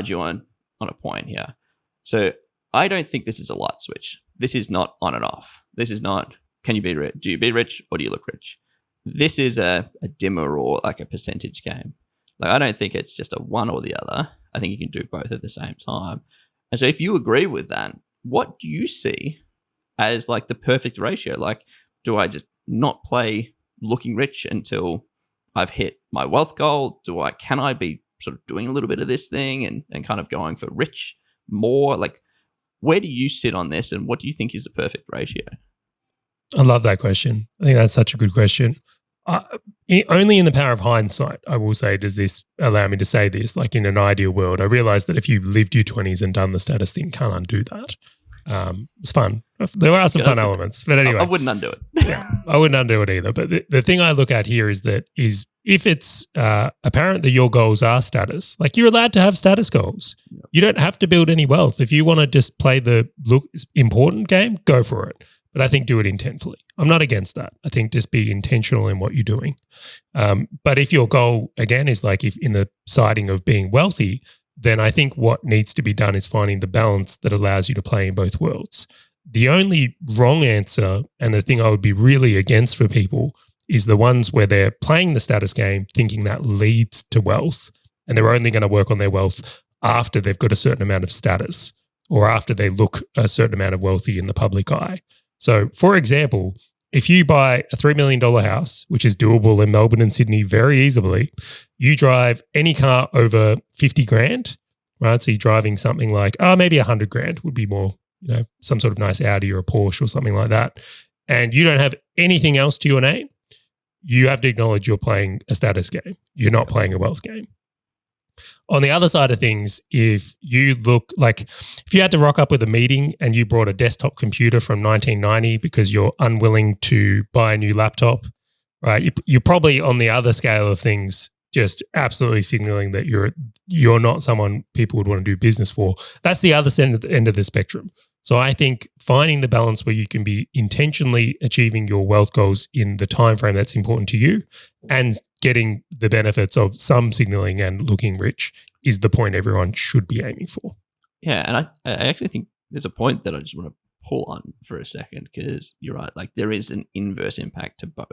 you on a point here. So I don't think this is a light switch. This is not on and off. This is not, can you be rich? Do you be rich or do you look rich? This is a dimmer or like a percentage game. Like, I don't think it's just a one or the other. I think you can do both at the same time. And so if you agree with that, what do you see as like the perfect ratio? Like, do I just not play looking rich until I've hit my wealth goal? Can I be sort of doing a little bit of this thing and kind of going for rich more? Like, where do you sit on this, and what do you think is the perfect ratio? I love that question. I think that's such a good question. Only in the power of hindsight, I will say, does this allow me to say this. Like, in an ideal world, I realized that if you lived your 20s and done the status thing, can't undo that. It's fun. There are some fun elements. But anyway. I wouldn't undo it. Yeah, I wouldn't undo it either. But the thing I look at here is if it's apparent that your goals are status, like, you're allowed to have status goals. Yep. You don't have to build any wealth. If you want to just play the important game, go for it. But I think do it intentfully. I'm not against that. I think just be intentional in what you're doing. But if your goal, again, is like if in the siding of being wealthy, then I think what needs to be done is finding the balance that allows you to play in both worlds. The only wrong answer, and the thing I would be really against for people, is the ones where they're playing the status game thinking that leads to wealth, and they're only going to work on their wealth after they've got a certain amount of status or after they look a certain amount of wealthy in the public eye. So, for example, if you buy a $3 million house, which is doable in Melbourne and Sydney very easily, you drive any car over 50 grand, right? So you're driving something like, maybe 100 grand would be more, some sort of nice Audi or a Porsche or something like that. And you don't have anything else to your name. you have to acknowledge you're playing a status game. You're not playing a wealth game. On the other side of things, if you look like if you had to rock up with a meeting and you brought a desktop computer from 1990 because you're unwilling to buy a new laptop, right? You're probably on the other scale of things, just absolutely signaling that you're not someone people would want to do business for. That's the other end of the spectrum. So I think finding the balance where you can be intentionally achieving your wealth goals in the time frame that's important to you and getting the benefits of some signaling and looking rich is the point everyone should be aiming for. Yeah, and I actually think there's a point that I just want to pull on for a second because you're right. Like there is an inverse impact to both.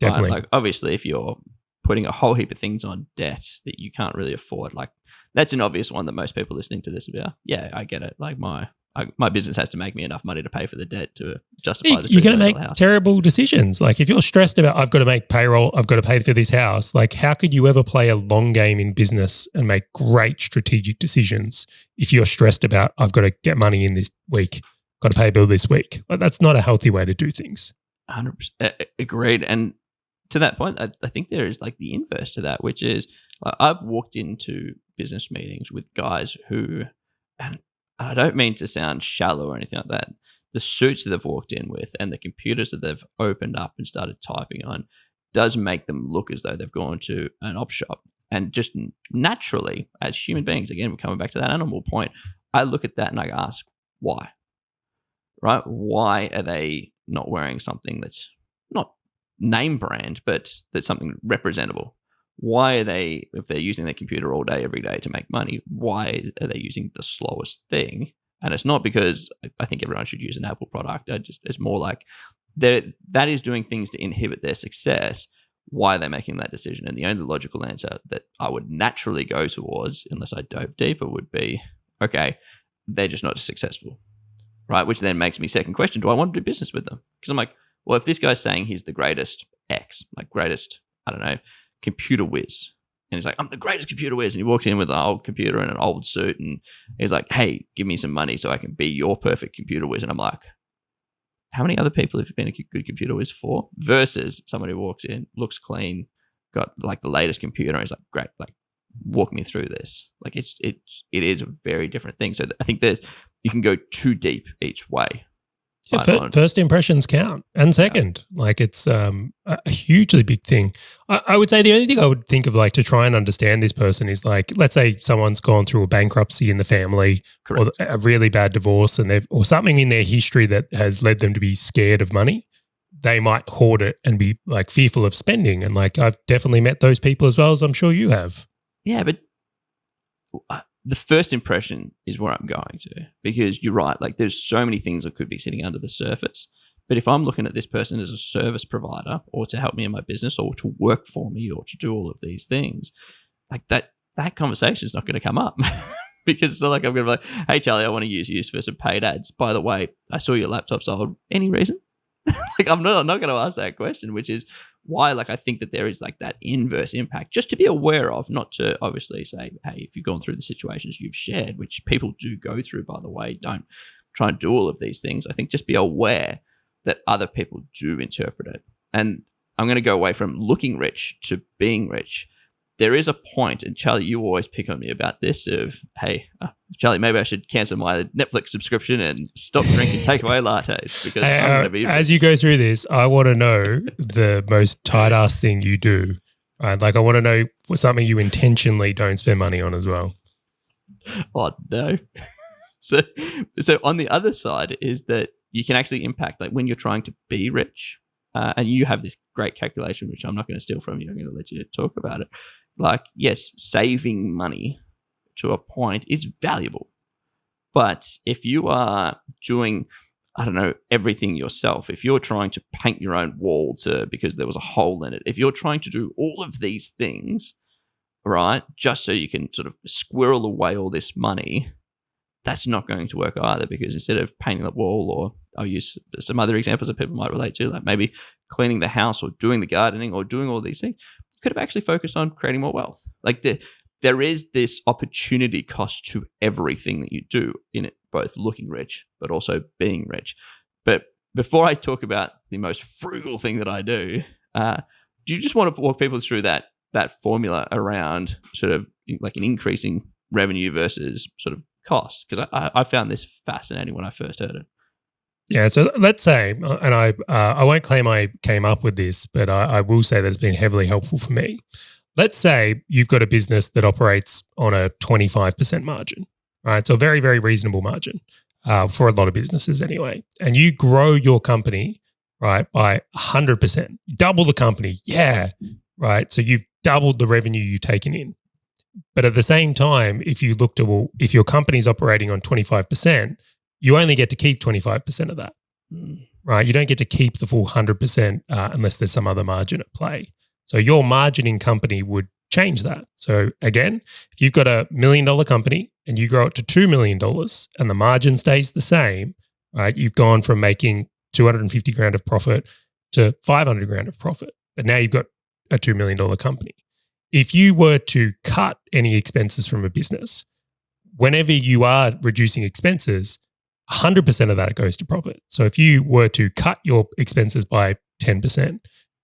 Definitely. Right? Like obviously if you're putting a whole heap of things on debt that you can't really afford, like that's an obvious one that most people listening to this will be like, yeah, I get it. Like my business has to make me enough money to pay for the debt to justify the you're going to make house. Terrible decisions. Like if you're stressed about, I've got to make payroll, I've got to pay for this house. Like how could you ever play a long game in business and make great strategic decisions if you're stressed about, I've got to get money in this week, got to pay a bill this week? Like, that's not a healthy way to do things. 100% agreed. And to that point, I think there is like the inverse to that, which is I've walked into business meetings with guys who, and I don't mean to sound shallow or anything like that, the suits that they've walked in with and the computers that they've opened up and started typing on does make them look as though they've gone to an op shop. And just naturally, as human beings, again, we're coming back to that animal point, I look at that and I ask, why? Right? Why are they not wearing something that's not name brand, but that's something representable? Why are they, if they're using their computer all day, every day to make money, why are they using the slowest thing? And it's not because I think everyone should use an Apple product. It's more like that is doing things to inhibit their success. Why are they making that decision? And the only logical answer that I would naturally go towards, unless I dove deeper, would be, okay, they're just not successful, right? Which then makes me second question, do I want to do business with them? Because I'm like, well, if this guy's saying he's the greatest X, like greatest, I don't know, computer whiz. And he's like, I'm the greatest computer whiz. And he walks in with an old computer and an old suit. And he's like, hey, give me some money so I can be your perfect computer whiz. And I'm like, how many other people have you been a good computer whiz for? Versus someone who walks in, looks clean, got like the latest computer. And he's like, great, like walk me through this. Like it is a very different thing. So I think you can go too deep each way. Yeah, first impressions count. And second, like it's a hugely big thing. I would say the only thing I would think of like to try and understand this person is like, let's say someone's gone through a bankruptcy in the family. Correct. Or a really bad divorce and or something in their history that has led them to be scared of money. They might hoard it and be like fearful of spending. And like I've definitely met those people as well, as I'm sure you have. Yeah, but the first impression is where I'm going to, because you're right. Like there's so many things that could be sitting under the surface. But if I'm looking at this person as a service provider or to help me in my business or to work for me or to do all of these things, like that conversation is not going to come up because it's not like I'm going to be like, hey, Charlie, I want to use you for some paid ads. By the way, I saw your laptop sold. Any reason? Like I'm not going to ask that question, which is why, like, I think that there is like that inverse impact just to be aware of, not to obviously say, hey, if you've gone through the situations you've shared, which people do go through, by the way, don't try and do all of these things. I think just be aware that other people do interpret it. And I'm going to go away from looking rich to being rich. There is a point, and Charlie, you always pick on me about this of, hey, Charlie, maybe I should cancel my Netflix subscription and stop drinking takeaway lattes because I'm going to be... As you go through this, I want to know the most tight-ass thing you do. Right? Like I want to know something you intentionally don't spend money on as well. Oh, no. So on the other side is that you can actually impact, like when you're trying to be rich, and you have this great calculation, which I'm not going to steal from you. I'm going to let you talk about it. Like, yes, saving money to a point is valuable. But if you are doing, I don't know, everything yourself, if you're trying to paint your own wall because there was a hole in it, if you're trying to do all of these things, right, just so you can sort of squirrel away all this money, that's not going to work either, because instead of painting the wall, or I'll use some other examples that people might relate to, like maybe cleaning the house or doing the gardening or doing all these things, you could have actually focused on creating more wealth. Like there is this opportunity cost to everything that you do in it, both looking rich, but also being rich. But before I talk about the most frugal thing that I do, Do you just want to walk people through that formula around sort of like an increasing revenue versus sort of cost? Because I found this fascinating when I first heard it. Yeah, so let's say, and I won't claim I came up with this, but I will say that it's been heavily helpful for me. Let's say you've got a business that operates on a 25% margin, right? So a very, very reasonable margin for a lot of businesses anyway. And you grow your company, right, by 100%. Double the company, yeah, right? So you've doubled the revenue you've taken in. But at the same time, if you look to, well, if your company's operating on 25%, you only get to keep 25% of that, right? You don't get to keep the full 100% unless there's some other margin at play. So your margining company would change that. So again, if you've got $1 million company and you grow it to $2 million and the margin stays the same, right? You've gone from making 250 grand of profit to 500 grand of profit, but now you've got a $2 million company. If you were to cut any expenses from a business, whenever you are reducing expenses, 100% of that goes to profit. So if you were to cut your expenses by 10%,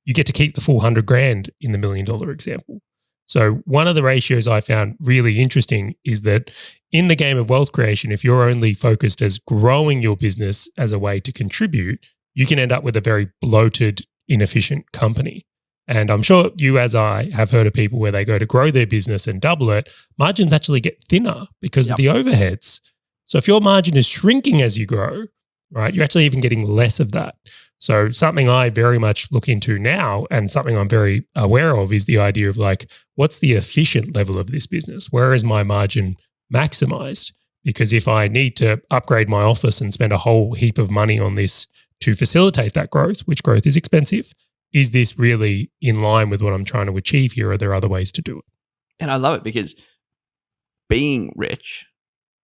you get to keep the full 100 grand in the $1 million example. So one of the ratios I found really interesting is that in the game of wealth creation, if you're only focused as growing your business as a way to contribute, you can end up with a very bloated, inefficient company. And I'm sure you, as I, have heard of people where they go to grow their business and double it, margins actually get thinner because of the overheads. So if your margin is shrinking as you grow, right, you're actually even getting less of that. So something I very much look into now and something I'm very aware of is the idea of like, what's the efficient level of this business? Where is my margin maximized? Because if I need to upgrade my office and spend a whole heap of money on this to facilitate that growth, which growth is expensive, is this really in line with what I'm trying to achieve here? Are there other ways to do it? And I love it because being rich,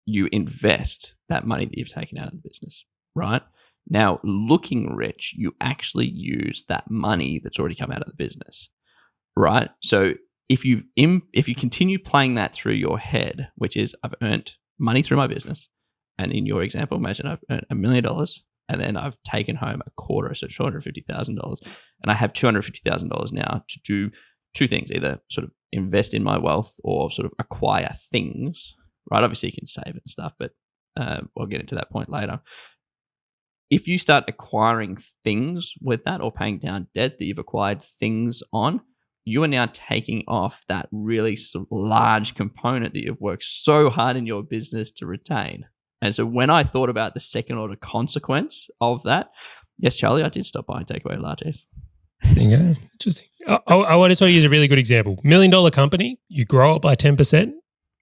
you invest that money that you've taken out of the business, right? Now, looking rich, you actually use that money that's already come out of the business, right? So if you continue playing that through your head, which is I've earned money through my business, and in your example, imagine I've earned $1 million and then I've taken home a quarter, so $250,000, and I have $250,000 now to do two things, either sort of invest in my wealth or sort of acquire things, right? Obviously, you can save it and stuff, but we'll get into that point later. If you start acquiring things with that or paying down debt that you've acquired things on, you are now taking off that really large component that you've worked so hard in your business to retain. And so when I thought about the second order consequence of that, yes, Charley, I did stop buying takeaway lattes. Yeah, interesting. I just want to use a really good example. $1 million company, you grow it by 10%,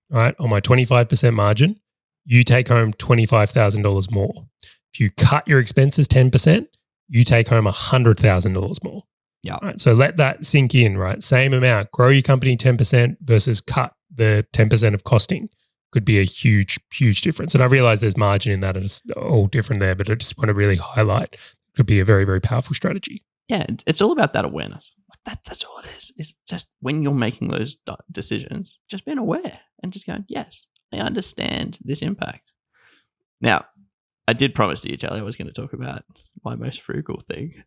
right? On my 25% margin, you take home $25,000 more. If you cut your expenses 10%, you take home $100,000 more. Yeah. Right. So let that sink in, right? Same amount. Grow your company 10% versus cut the 10% of costing could be a huge, huge difference. And I realize there's margin in that and it's all different there, but I just want to really highlight it could be a very, very powerful strategy. Yeah, it's all about that awareness. That's all it is. It's just when you're making those decisions, just being aware and just going, yes, I understand this impact. Now, I did promise to you, Charley, I was going to talk about my most frugal thing.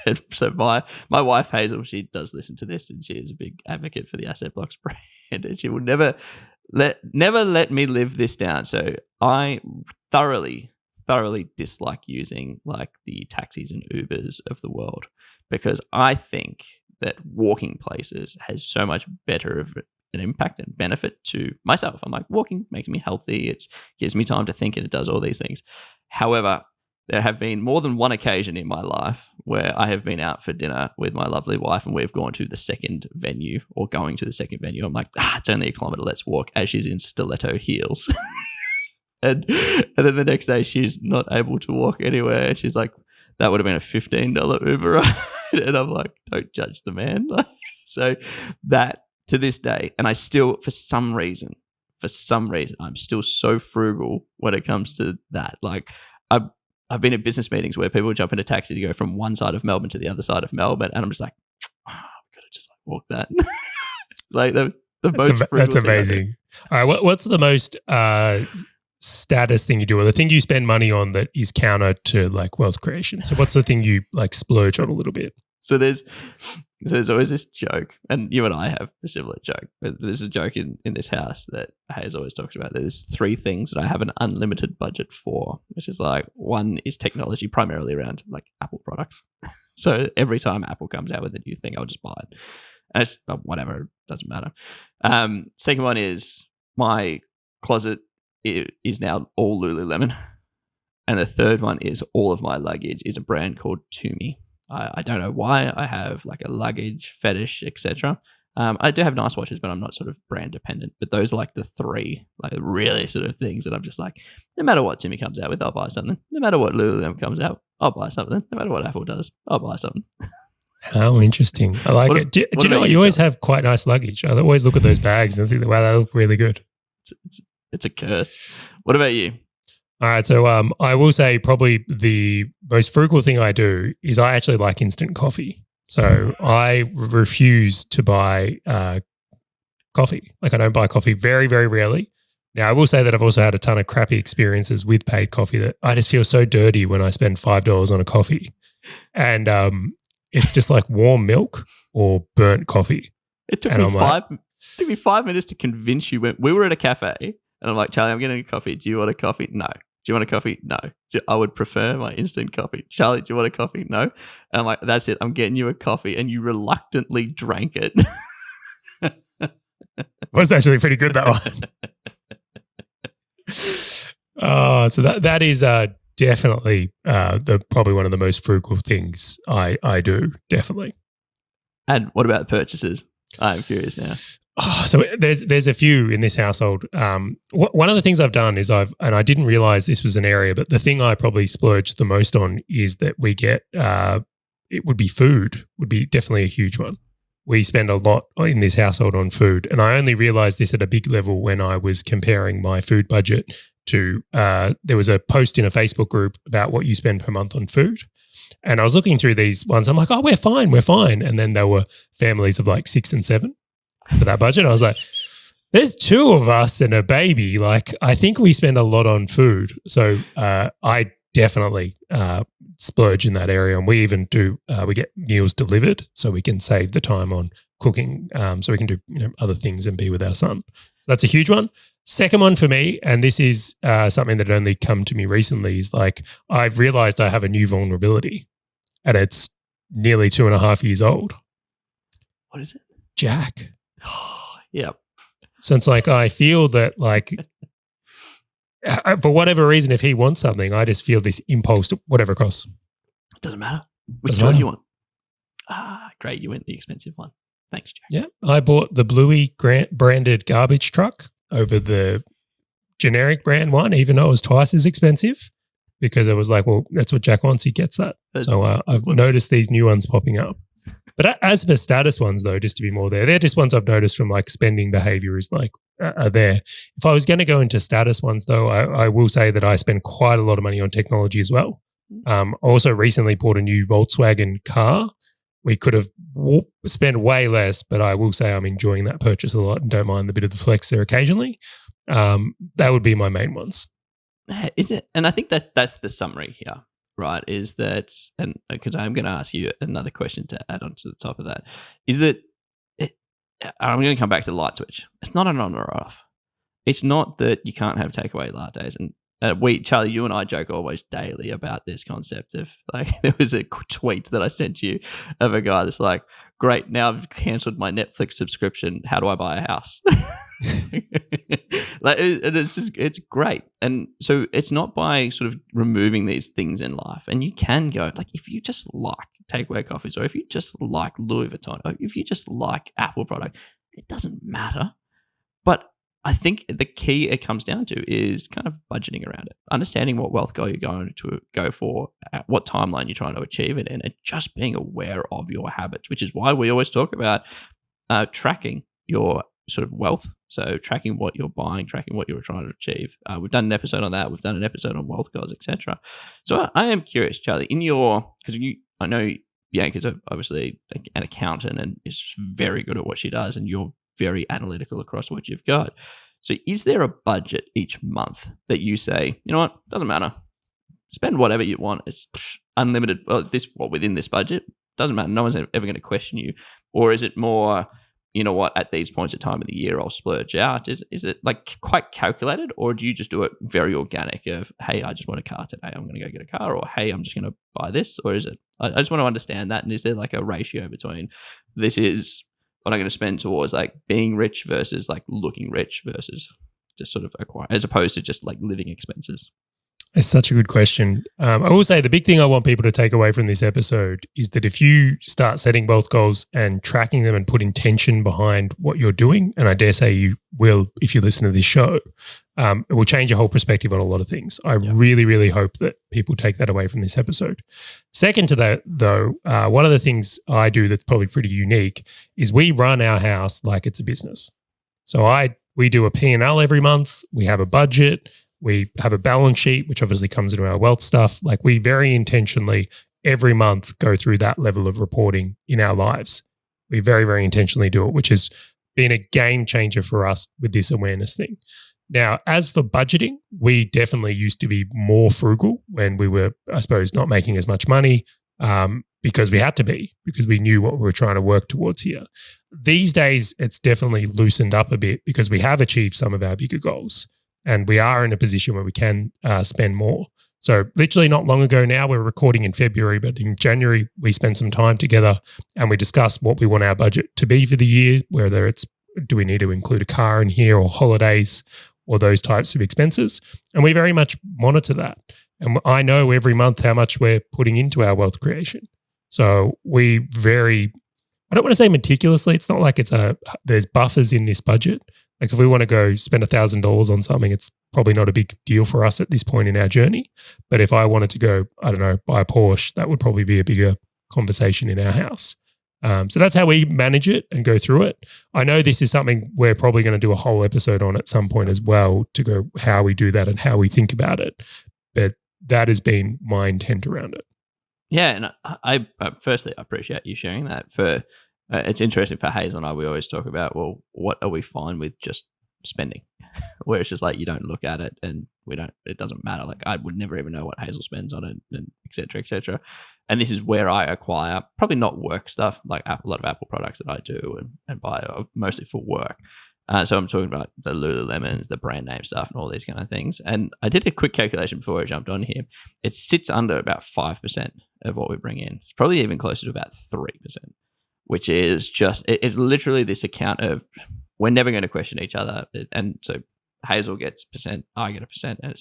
And so my wife, Hazel, she does listen to this and she is a big advocate for the Asset Blocks brand and she will never let me live this down. So I thoroughly dislike using like the taxis and Ubers of the world because I think that walking places has so much better of an impact and benefit to myself. I'm like, walking makes me healthy. It gives me time to think and it does all these things. However, there have been more than one occasion in my life where I have been out for dinner with my lovely wife and we've gone to the second venue or going to the second venue. I'm like, it's only a kilometer, let's walk, as she's in stiletto heels. and then the next day she's not able to walk anywhere. And she's like, that would have been a $15 Uber ride. And I'm like, don't judge the man. So that to this day, and I still, for some reason, I'm still so frugal when it comes to that. Like I've been at business meetings where people jump in a taxi to go from one side of Melbourne to the other side of Melbourne, and I'm just like, I'm gonna just like walk that. Like the most frugal. That's amazing. All right, what's the most status thing you do, or the thing you spend money on that is counter to like wealth creation? So what's the thing you like splurge on a little bit? So there's always this joke, and you and I have a similar joke. But there's a joke in this house that Hayes always talks about. There's 3 things that I have an unlimited budget for, which is like, one is technology, primarily around like Apple products. So every time Apple comes out with a new thing, I'll just buy it. And it's whatever, it doesn't matter. Second one is my closet is now all Lululemon. And the third one is all of my luggage is a brand called Tumi. I don't know why. I have like a luggage fetish, etc. I do have nice watches, but I'm not sort of brand dependent. But those are like the 3 like really sort of things that I'm just like, no matter what Tumi comes out with, I'll buy something. No matter what Lululemon comes out, I'll buy something. No matter what Apple does, I'll buy something. How interesting. I like it. Do you know what? You always have quite nice luggage. I always look at those bags and think, wow, they look really good. It's a curse. What about you? All right. So I will say probably the most frugal thing I do is I actually like instant coffee. So I refuse to buy coffee. Like I don't buy coffee very, very rarely. Now I will say that I've also had a ton of crappy experiences with paid coffee that I just feel so dirty when I spend $5 on a coffee. And it's just like warm milk or burnt coffee. It took me 5 minutes to convince you. We were at a cafe and I'm like, Charlie, I'm getting a coffee. Do you want a coffee? No. Do you want a coffee? No. I would prefer my instant coffee. Charlie, do you want a coffee? No. And I'm like, that's it. I'm getting you a coffee. And you reluctantly drank it. Was actually pretty good, that one. So that is definitely probably one of the most frugal things I do, definitely. And what about purchases? I'm curious now. So there's a few in this household. One of the things I've done is I didn't realize this was an area, but the thing I probably splurge the most on is that we get, it would be food, would be definitely a huge one. We spend a lot in this household on food. And I only realized this at a big level when I was comparing my food budget to, there was a post in a Facebook group about what you spend per month on food. And I was looking through these ones. I'm like, oh, we're fine. And then there were families of like 6 and 7 for that budget. I was like, there's 2 of us and a baby. Like, I think we spend a lot on food. So I definitely splurge in that area. And we even do, we get meals delivered so we can save the time on cooking, so we can do other things and be with our son. So that's a huge one. Second one for me, and this is something that only come to me recently, is like I've realized I have a new vulnerability and it's nearly 2.5 years old. What is it? Jack. Yep. So it's like I feel that like for whatever reason, if he wants something, I just feel this impulse to whatever it costs. It doesn't matter. Which one do you want? Great. You went the expensive one. Thanks, Jack. Yeah. I bought the Bluey branded garbage truck over the generic brand one, even though it was twice as expensive, because I was like, well, that's what Jack wants. He gets that. So I've noticed these new ones popping up. But as for status ones, though, just to be more there, they're just ones I've noticed from like spending behavior is like are there. If I was going to go into status ones, though, I will say that I spend quite a lot of money on technology as well. I also recently bought a new Volkswagen car. We could have spent way less, but I will say I'm enjoying that purchase a lot and don't mind the bit of the flex there occasionally. That would be my main ones. Is it? And I think that's the summary here. Right, is that, and because I'm going to ask you another question to add on to the top of that, is that I'm going to come back to the light switch. It's not an on or off. It's not that you can't have takeaway lattes. And Charlie, you and I joke always daily about this concept of like, there was a tweet that I sent you of a guy that's like, great, now I've cancelled my Netflix subscription. How do I buy a house? Like, it's great. And so it's not by sort of removing these things in life. And you can go, like, if you just like takeaway coffees, or if you just like Louis Vuitton, or if you just like Apple product, it doesn't matter. But I think the key it comes down to is kind of budgeting around it, understanding what wealth goal you're going to go for, at what timeline you're trying to achieve it in, and just being aware of your habits, which is why we always talk about tracking your sort of wealth. So tracking what you're buying, tracking what you're trying to achieve. We've done an episode on that. We've done an episode on wealth goals, etc. So I am curious, Charlie, because I know Bianca's obviously an accountant and is just very good at what she does, and you're very analytical across what you've got. So is there a budget each month that you say, you know what, doesn't matter, spend whatever you want, it's unlimited, within this budget, doesn't matter. No one's ever going to question you. Or is it more, you know what, at these points of time of the year, I'll splurge out? Is it like quite calculated, or do you just do it very organic of, hey, I just want a car today, I'm going to go get a car, or hey, I'm just going to buy this? Or is it, I just want to understand that. And is there like a ratio between this is what I'm going to spend towards like being rich versus like looking rich versus just sort of acquire, as opposed to just like living expenses? It's such a good question. I will say the big thing I want people to take away from this episode is that if you start setting wealth goals and tracking them and put intention behind what you're doing, and I dare say you will if you listen to this show, it will change your whole perspective on a lot of things. I really, really hope that people take that away from this episode. Second to that, though, one of the things I do that's probably pretty unique is we run our house like it's a business. So we do a P&L every month. We have a budget. We have a balance sheet, which obviously comes into our wealth stuff. Like we very intentionally every month go through that level of reporting in our lives. We very, very intentionally do it, which has been a game changer for us with this awareness thing. Now, as for budgeting, we definitely used to be more frugal when we were, I suppose, not making as much money because we had to be, because we knew what we were trying to work towards here. These days, it's definitely loosened up a bit because we have achieved some of our bigger goals. And we are in a position where we can spend more. So literally not long ago now, we're recording in February, but in January, we spent some time together and we discussed what we want our budget to be for the year, whether it's, do we need to include a car in here or holidays or those types of expenses? And we very much monitor that. And I know every month how much we're putting into our wealth creation. So I don't want to say meticulously. It's not like there's buffers in this budget. Like if we want to go spend $1,000 on something, it's probably not a big deal for us at this point in our journey. But if I wanted to go, I don't know, buy a Porsche, that would probably be a bigger conversation in our house. So that's how we manage it and go through it. I know this is something we're probably going to do a whole episode on at some point as well, to go how we do that and how we think about it. But that has been my intent around it. Yeah, and I firstly, I appreciate you sharing that. It's interesting for Hazel and I, we always talk about, well, what are we fine with just spending? Where it's just like you don't look at it and it doesn't matter. Like I would never even know what Hazel spends on it and et cetera, et cetera. And this is where I acquire probably not work stuff, like a lot of Apple products that I do and buy mostly for work. So I'm talking about the Lululemons, the brand name stuff and all these kind of things. And I did a quick calculation before I jumped on here. It sits under about 5% of what we bring in. It's probably even closer to about 3%. Which is just, it's literally this account of we're never going to question each other. And so Hazel gets % I get a %. And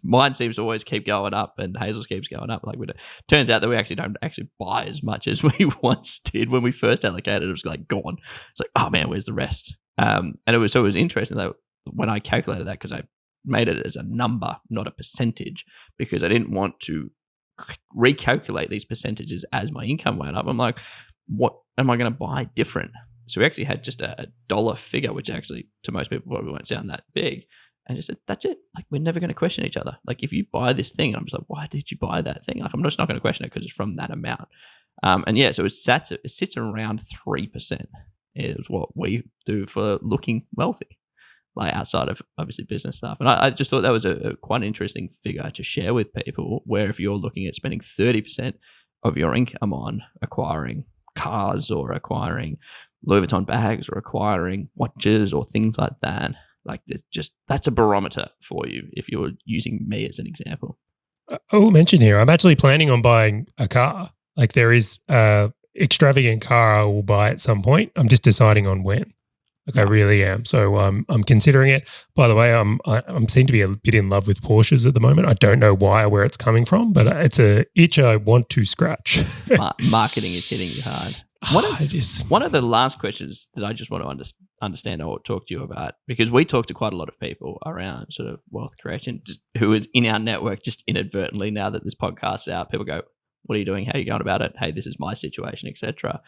mine seems to always keep going up and Hazel's keeps going up. Like turns out that we actually don't actually buy as much as we once did when we first allocated. It was like gone. It's like, oh man, where's the rest? And it was interesting that when I calculated that, because I made it as a number, not a percentage, because I didn't want to recalculate these percentages as my income went up. I'm like, what am I going to buy different? So we actually had just a dollar figure, which actually to most people probably won't sound that big. And just said, that's it. Like we're never going to question each other. Like if you buy this thing, I'm just like, why did you buy that thing? Like I'm just not going to question it because it's from that amount. And yeah, so it sits around 3% is what we do for looking wealthy, like outside of obviously business stuff. And I just thought that was a quite an interesting figure to share with people, where if you're looking at spending 30% of your income on acquiring cars or acquiring Louis Vuitton bags or acquiring watches or things like that, like that's a barometer for you if you're using me as an example. I will mention here, I'm actually planning on buying a car. Like there is a extravagant car I will buy at some point. I'm just deciding on when. Like I really am. So I'm considering it. By the way, I'm seem to be a bit in love with Porsches at the moment. I don't know why or where it's coming from, but it's a itch I want to scratch. Marketing is hitting you hard. One of the last questions that I just want to understand or talk to you about, because we talk to quite a lot of people around sort of wealth creation, just who is in our network just inadvertently. Now that this podcast's out, people go, what are you doing? How are you going about it? Hey, this is my situation, etc.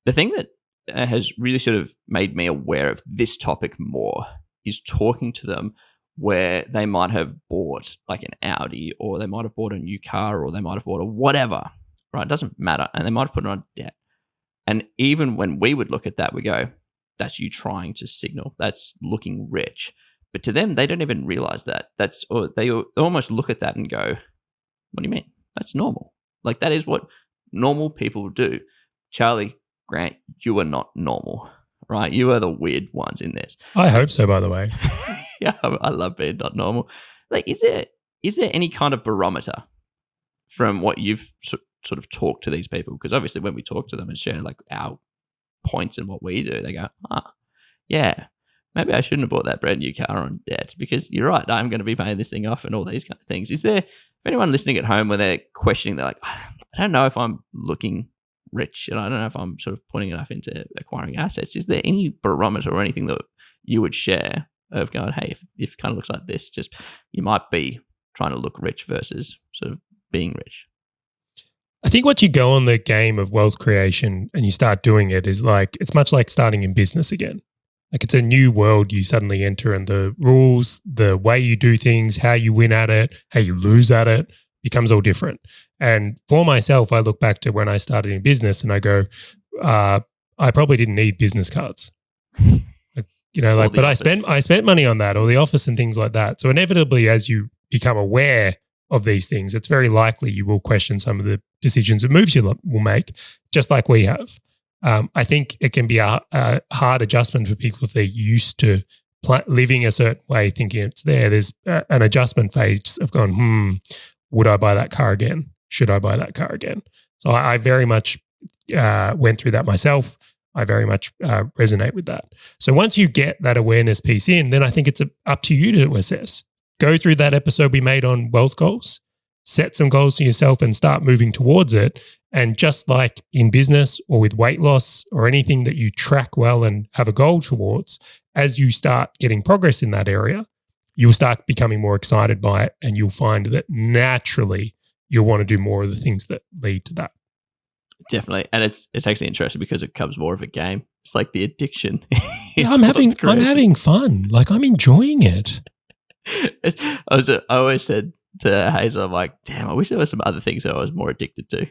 The thing that has really sort of made me aware of this topic more is talking to them where they might have bought like an Audi, or they might have bought a new car, or they might have bought a whatever, right? It doesn't matter. And they might have put it on debt. And even when we would look at that, we go, that's you trying to signal, that's looking rich. But to them, they don't even realize that. They almost look at that and go, what do you mean? That's normal. Like that is what normal people do. Charley, Grant, you are not normal, right? You are the weird ones in this. I hope so, by the way. Yeah, I love being not normal. Like, is there any kind of barometer from what you've sort of talked to these people? Because obviously when we talk to them and share like our points and what we do, they go, yeah, maybe I shouldn't have bought that brand new car on debt because you're right, I'm going to be paying this thing off and all these kind of things. Is there anyone listening at home where they're questioning, they're like, I don't know if I'm looking rich and I don't know if I'm sort of putting enough into acquiring assets. Is there any barometer or anything that you would share of going, hey, if it kind of looks like this, just you might be trying to look rich versus sort of being rich? I think once you go on the game of wealth creation and you start doing it is like, it's much like starting in business again. Like it's a new world you suddenly enter, and the rules, the way you do things, how you win at it, how you lose at it becomes all different. And for myself, I look back to when I started in business and I go, I probably didn't need business cards. But I spent money on that, or the office and things like that. So inevitably, as you become aware of these things, it's very likely you will question some of the decisions and moves you will make, just like we have. I think it can be a hard adjustment for people if they're used to living a certain way, thinking it's there. There's an adjustment phase of going, would I buy that car again? Should I buy that car again? So I very much went through that myself. I very much resonate with that. So once you get that awareness piece in, then I think it's up to you to assess. Go through that episode we made on wealth goals, set some goals for yourself and start moving towards it. And just like in business or with weight loss or anything that you track well and have a goal towards, as you start getting progress in that area, you'll start becoming more excited by it, and you'll find that naturally you'll want to do more of the things that lead to that. Definitely. And it's actually interesting because it becomes more of a game. It's like the addiction. Yeah, I'm having fun. Like I'm enjoying it. I always said to Hazel, I'm like, damn, I wish there were some other things that I was more addicted to.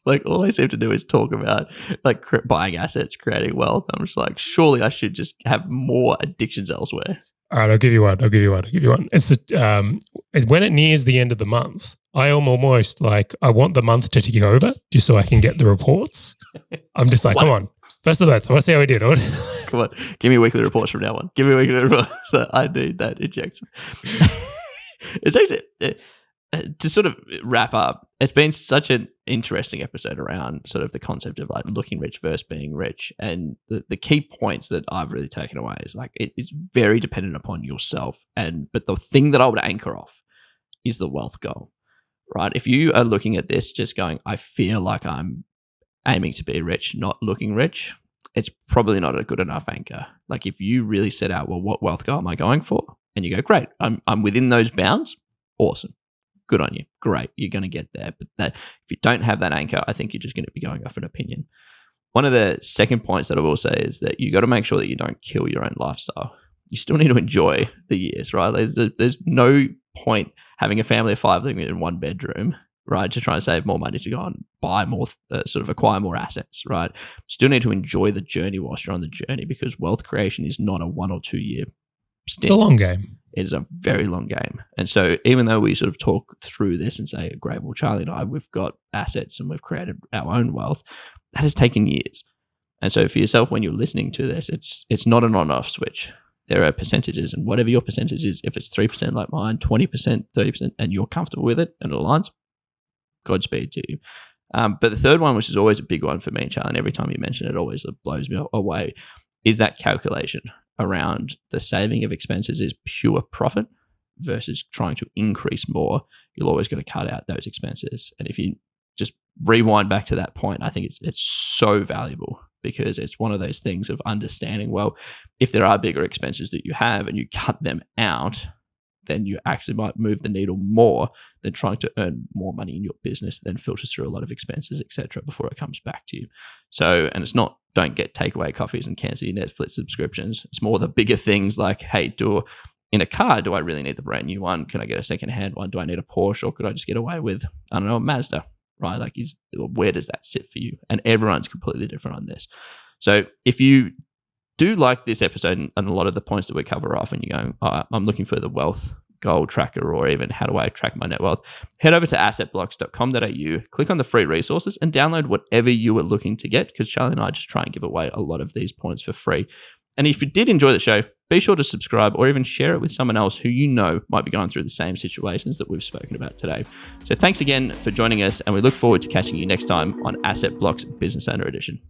Like all I seem to do is talk about like buying assets, creating wealth. I'm just like, surely I should just have more addictions elsewhere. All right, I'll give you one. It's when it nears the end of the month, I am almost like I want the month to tick over just so I can get the reports. I'm just like, come on, first of the month, let's see how we did. Come on, give me weekly reports from now on. Give me weekly reports. So I need that injection. It's actually, to sort of wrap up, it's been such an interesting episode around sort of the concept of like looking rich versus being rich. And the key points that I've really taken away is like, it is very dependent upon yourself. But the thing that I would anchor off is the wealth goal, right? If you are looking at this just going, I feel like I'm aiming to be rich, not looking rich, it's probably not a good enough anchor. Like if you really set out, well, what wealth goal am I going for? And you go, great, I'm within those bounds. Awesome. Good on you. Great. You're going to get there. But if you don't have that anchor, I think you're just going to be going off an opinion. One of the second points that I will say is that you got to make sure that you don't kill your own lifestyle. You still need to enjoy the years, right? There's no point having a family of 5 living in one bedroom, right, to try and save more money to go and buy more, sort of acquire more assets, right? Still need to enjoy the journey whilst you're on the journey, because wealth creation is not a 1 or 2 year stint. It's a long game. It is a very long game. And so even though we sort of talk through this and say, great, well, Charley and I, we've got assets and we've created our own wealth, that has taken years. And so for yourself, when you're listening to this, it's not an on-off switch. There are percentages, and whatever your percentage is, if it's 3% like mine, 20%, 30%, and you're comfortable with it and it aligns, Godspeed to you. But the third one, which is always a big one for me, Charley, and every time you mention it, always blows me away, is that calculation around the saving of expenses is pure profit versus trying to increase more. You're always going to cut out those expenses. And if you just rewind back to that point, I think it's so valuable, because it's one of those things of understanding, well, if there are bigger expenses that you have and you cut them out, then you actually might move the needle more than trying to earn more money in your business, then filters through a lot of expenses, etc., before it comes back to you. So, and it's not, don't get takeaway coffees and cancel your Netflix subscriptions. It's more the bigger things like, hey, in a car, do I really need the brand new one? Can I get a secondhand one? Do I need a Porsche, or could I just get away with, I don't know, a Mazda, right? Like, where does that sit for you? And everyone's completely different on this. So if you do like this episode and a lot of the points that we cover off, and you're going, I'm looking for the wealth goal tracker or even how do I track my net wealth, head over to assetblocks.com.au, click on the free resources and download whatever you are looking to get, because Charley and I just try and give away a lot of these points for free. And if you did enjoy the show, be sure to subscribe or even share it with someone else who you know might be going through the same situations that we've spoken about today. So thanks again for joining us, and we look forward to catching you next time on Asset Blocks Business Owner Edition.